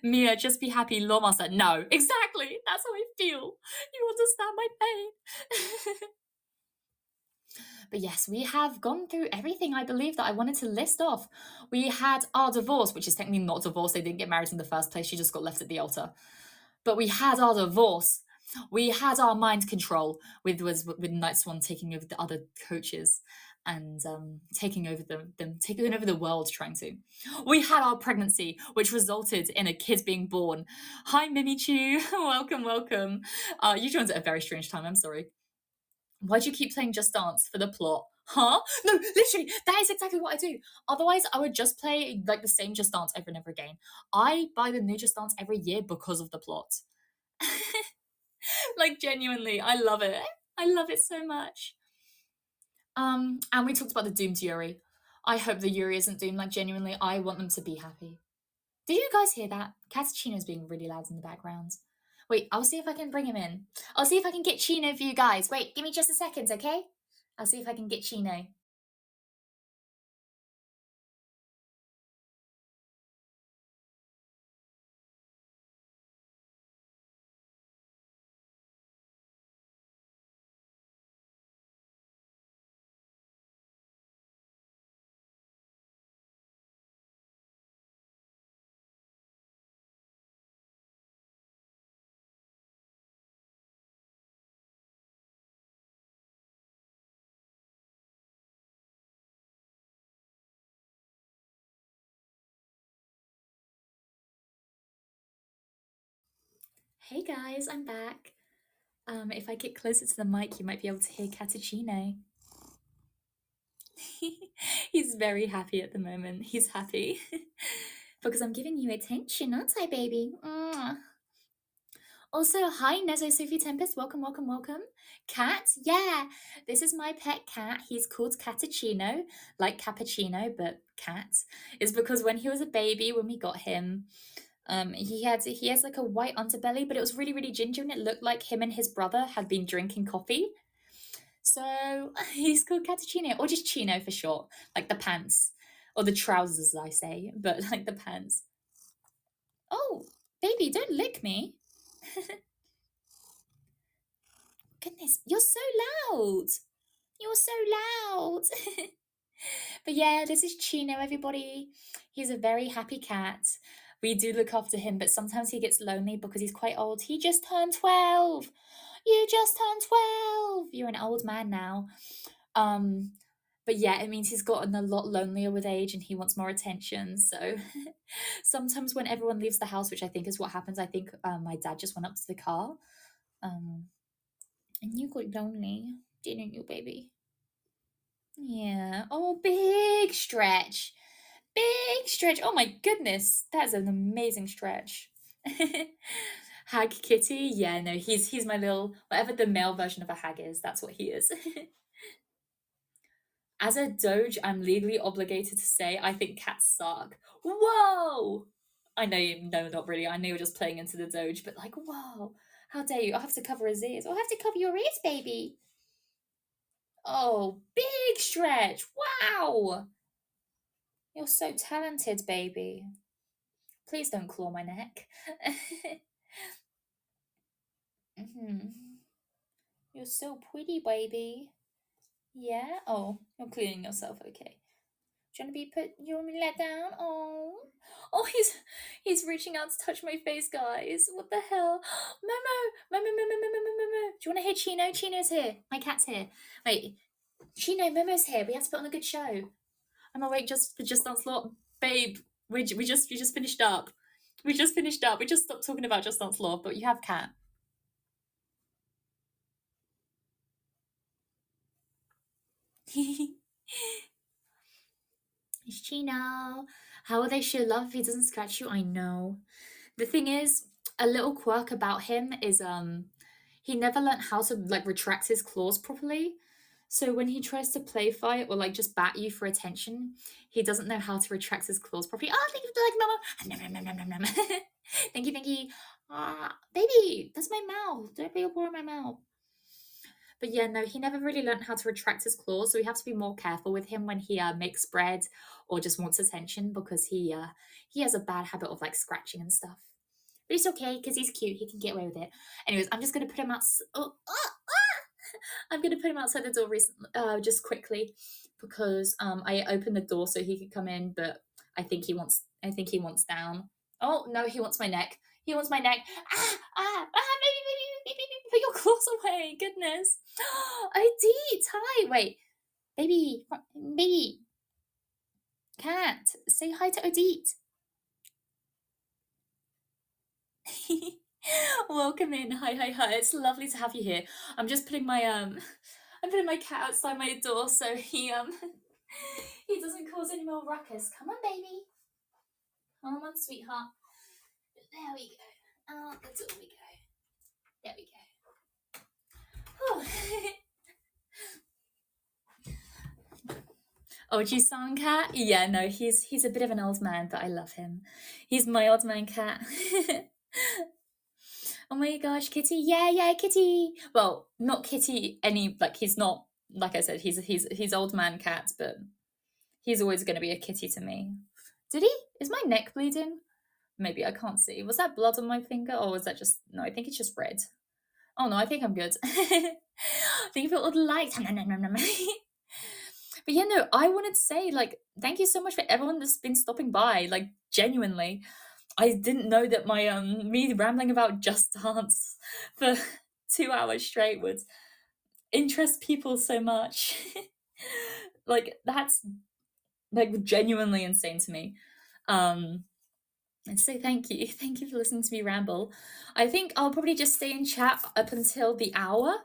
Mia, just be happy. Loma said, no, exactly. That's how I feel. You understand my pain. But yes, we have gone through everything I believe that I wanted to list off. We had our divorce, which is technically not divorce. They didn't get married in the first place. She just got left at the altar. But we had our divorce. We had our mind control with Night Swan taking over the other coaches and taking over them taking over the world, trying to. We had our pregnancy, which resulted in a kid being born. Hi, Mimichu. Welcome, welcome. You joined at a very strange time. I'm sorry. Why do you keep playing Just Dance for the plot? Huh? No, literally, that is exactly what I do. Otherwise, I would just play like the same Just Dance over and over again. I buy the new Just Dance every year because of the plot. Like, genuinely, I love it. I love it so much. And we talked about the doomed Yuri. I hope the Yuri isn't doomed. Like, genuinely, I want them to be happy. Did you guys hear that? Catachino's being really loud in the background. Wait, I'll see if I can bring him in. I'll see if I can get Chino for you guys. Wait, give me just a second, okay? I'll see if I can get Chino. Hey guys, I'm back. If I get closer to the mic, you might be able to hear Catachino. He's very happy at the moment. He's happy. Because I'm giving you attention, aren't I, baby? Mwah. Also, hi, Nezo Sophie Tempest. Welcome, welcome, welcome. Cat, yeah, this is my pet cat. He's called Catachino, like cappuccino, but cat. It's because when he was a baby, when we got him, he has like a white underbelly, but it was really, really ginger, and it looked like him and his brother had been drinking coffee. So he's called Catachino, or just Chino for short, like the pants, or the trousers, as I say, but like the pants. Oh, baby, don't lick me. Goodness, you're so loud. You're so loud. But yeah, this is Chino, everybody. He's a very happy cat. We do look after him, but sometimes he gets lonely because he's quite old. He just turned 12. You just turned 12. You're an old man now. But yeah, it means he's gotten a lot lonelier with age and he wants more attention. So sometimes when everyone leaves the house, which I think is what happens, I think my dad just went up to the car. And you got lonely, didn't you, baby? Yeah. Oh, big stretch. Big stretch. Oh my goodness. That's an amazing stretch. Hag Kitty? Yeah, no, he's my little, whatever the male version of a hag is, that's what he is. As a doge, I'm legally obligated to say I think cats suck. Whoa! I know no, not really. I know you're just playing into the doge, but like, whoa! How dare you? I'll have to cover his ears. I'll have to cover your ears, baby. Oh, big stretch! Wow! You're so talented, baby. Please don't claw my neck. You're so pretty, baby. Yeah? Oh, you're cleaning yourself, okay. Do you want to be put? You want me to let down? Oh, he's reaching out to touch my face, guys. What the hell? Momo, Momo, Momo, Momo, Momo, Momo. Do you want to hear Chino? Chino's here. My cat's here. Wait, Chino, Momo's here. We have to put on a good show. I'm awake just for Just Dance Lot, babe. We just finished up. We just finished up. We just stopped talking about Just Dance Law, but you have Cat. It's Chino. How will they show love if he doesn't scratch you? I know. The thing is, a little quirk about him is he never learned how to like retract his claws properly. So when he tries to play fight or like just bat you for attention, he doesn't know how to retract his claws properly. Oh, thank you for like mama. Nom, nom, nom, nom, nom. Thank you, thank you. Ah, baby, that's my mouth. Don't be a bore in my mouth. But yeah, no, he never really learned how to retract his claws, so we have to be more careful with him when he makes bread or just wants attention because he has a bad habit of like scratching and stuff. But it's okay because he's cute. He can get away with it. Anyways, I'm just gonna put him out. I'm gonna put him outside the door just quickly because I opened the door so he could come in, but I think he wants down. Oh no, he wants my neck. He wants my neck. Baby, put your claws away. Goodness. Odette, hi. Wait, baby, cat. Say hi to Odette. Welcome in. Hi. It's lovely to have you here. I'm just putting my I'm putting my cat outside my door so he he doesn't cause any more ruckus. Come on, baby. Come on, sweetheart. There we go. Out the door we go. There we go. Oji-san cat? Yeah, no, he's a bit of an old man, but I love him. He's my old man cat. Oh my gosh, Kitty! Yeah, Kitty. Well, not Kitty. He's not like I said. He's old man cat, but he's always going to be a kitty to me. Did he? Is my neck bleeding? Maybe I can't see. Was that blood on my finger, or was that just no? I think it's just red. Oh no, I think I'm good. Thank you for all the likes. But yeah, no, I wanted to say like thank you so much for everyone that's been stopping by. Like genuinely, I didn't know that my me rambling about Just Dance for 2 hours straight would interest people so much. Like that's like genuinely insane to me. And so thank you. Thank you for listening to me ramble. I think I'll probably just stay in chat up until the hour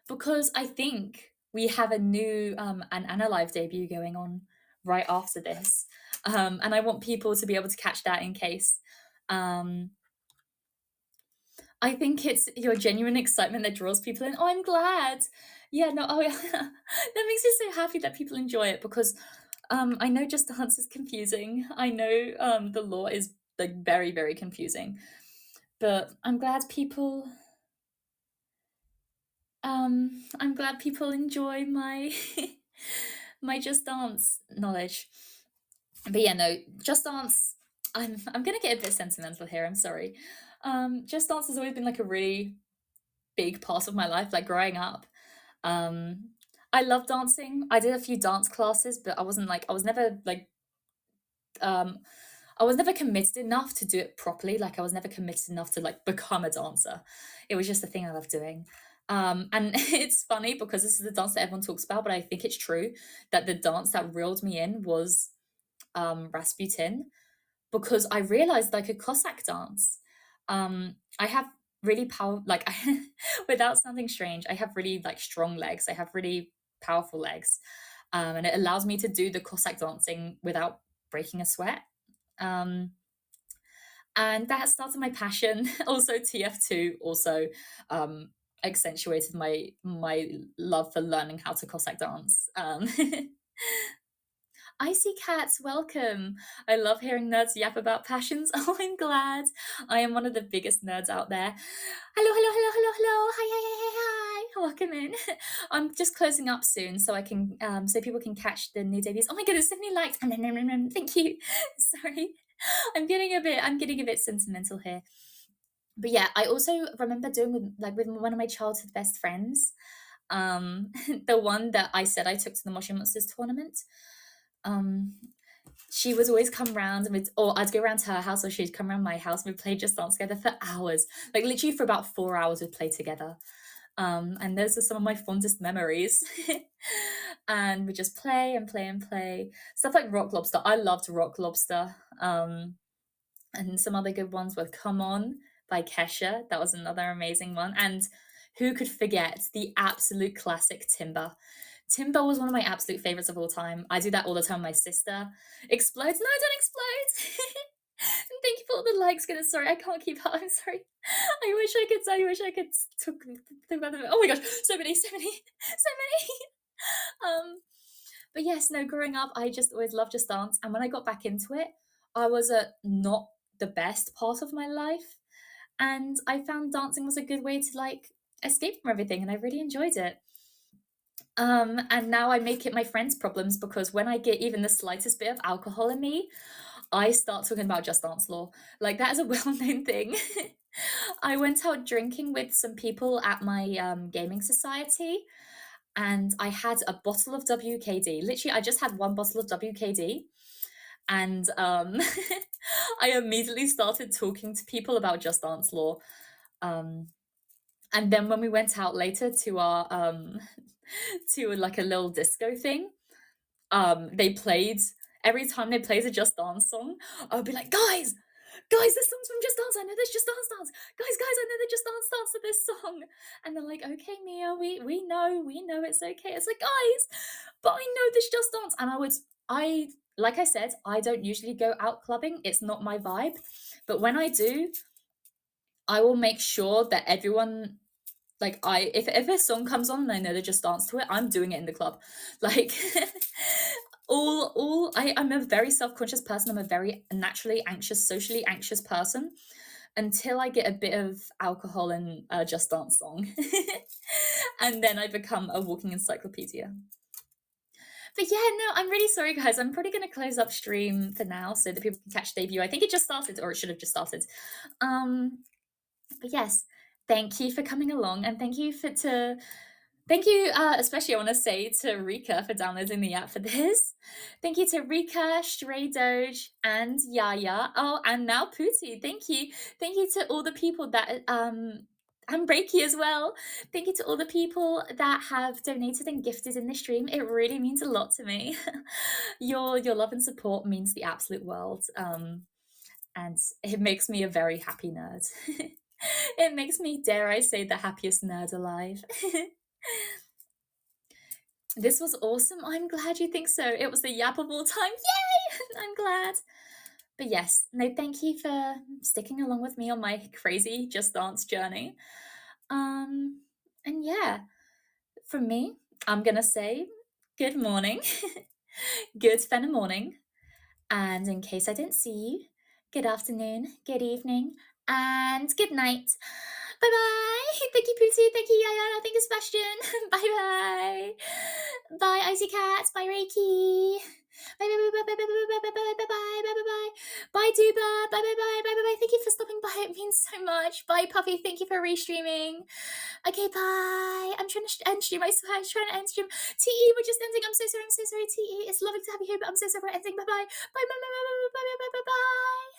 because I think we have a new an AniLive debut going on right after this. And I want people to be able to catch that in case. I think it's your genuine excitement that draws people in. Oh, I'm glad. Yeah, no, oh, that makes me so happy that people enjoy it because I know Just Dance is confusing. I know the law is like very, very confusing. But I'm glad people enjoy my my Just Dance knowledge. But yeah, no, Just Dance. I'm gonna get a bit sentimental here. I'm sorry. Just Dance has always been like a really big part of my life, like growing up. I love dancing. I did a few dance classes, but I was never I was never committed enough to do it properly. Like I was never committed enough to like become a dancer. It was just a thing I loved doing. And it's funny because this is the dance that everyone talks about, but I think it's true that the dance that reeled me in was Rasputin because I realized like a Cossack dance. I have really without sounding strange, I have really like strong legs. I have really powerful legs. And it allows me to do the Cossack dancing without breaking a sweat. And that started my passion. Also, TF2 also accentuated my love for learning how to Cossack dance. Icy Cats, welcome. I love hearing nerds yap about passions. Oh, I'm glad. I am one of the biggest nerds out there. Hello. Hi. Welcome in. I'm just closing up soon so I can so people can catch the new debuts. Oh my goodness, so many likes. Thank you. Sorry. I'm getting a bit sentimental here. But yeah, I also remember doing with one of my childhood best friends. The one that I said I took to the Moshi Monsters tournament. She would always come around or I'd go around to her house or she'd come around my house and we'd play Just Dance together for hours. Like literally for about 4 hours we'd play together. And those are some of my fondest memories. And we just play and play and play. Stuff like Rock Lobster. I loved Rock Lobster. And some other good ones were Come On by Kesha. That was another amazing one. And who could forget the absolute classic Timber? Timber was one of my absolute favorites of all time. I do that all the time. My sister explodes. No, don't explode. And thank you for all the likes, goodness. Sorry, I can't keep up. I'm sorry. I wish I could talk about them. Oh my gosh, so many, so many, so many. But yes, no, growing up, I just always loved Just Dance. And when I got back into it, I was at not the best part of my life. And I found dancing was a good way to like escape from everything. And I really enjoyed it. And now I make it my friends' problems because when I get even the slightest bit of alcohol in me, I start talking about Just Dance Law. Like that is a well-known thing. I went out drinking with some people at my gaming society, and I had a bottle of WKD. Literally, I just had one bottle of WKD, and I immediately started talking to people about Just Dance Law. And then when we went out later to our to like a little disco thing, they played every time they played a Just Dance song, I would be like, guys, this song's from Just Dance. I know there's Just Dance. Guys, I know they Just Dance to this song. And they're like, okay, Mia, we know it's okay. It's like, guys, but I know this Just Dance. And like I said, I don't usually go out clubbing. It's not my vibe. But when I do, I will make sure that everyone like if a song comes on and I know they just dance to it, I'm doing it in the club. Like I'm a very self-conscious person. I'm a very naturally anxious, socially anxious person until I get a bit of alcohol and a Just Dance song. And then I become a walking encyclopedia. But yeah, no, I'm really sorry, guys. I'm probably going to close up stream for now so that people can catch debut. I think it just started, or it should have just started. But yes, thank you for coming along, and thank you especially I want to say to Rika for downloading the app for this. Thank you to Rika, Stray Doge, and Yaya. Oh, and now Pooty. Thank you to all the people that and Reiki as well. Thank you to all the people that have donated and gifted in the stream. It really means a lot to me. Your love and support means the absolute world. And it makes me a very happy nerd. It makes me, dare I say, the happiest nerd alive. This was awesome. I'm glad you think so. It was the yap of all time. Yay! I'm glad. But yes, no, thank you for sticking along with me on my crazy Just Dance journey. And yeah, from me, I'm gonna say good morning, good fenna morning, and in case I didn't see you, good afternoon, good evening, and good night. Bye bye. Thank you, Pooty. Thank you, Yaya. Thank you, Sebastian. Bye bye. Bye, Icy Cat. Bye, Reiki. Bye bye bye bye bye bye bye bye bye bye bye bye bye. Bye, Duba. Bye bye bye bye bye bye. Thank you for stopping by. It means so much. Bye, Puffy. Thank you for restreaming. Okay, bye. I'm trying to end stream. I swear, I'm trying to end stream. TE, we're just ending. I'm so sorry. TE. It's lovely to have you here, but I'm so sorry we're ending. Bye bye. Bye bye bye bye bye bye bye bye bye bye.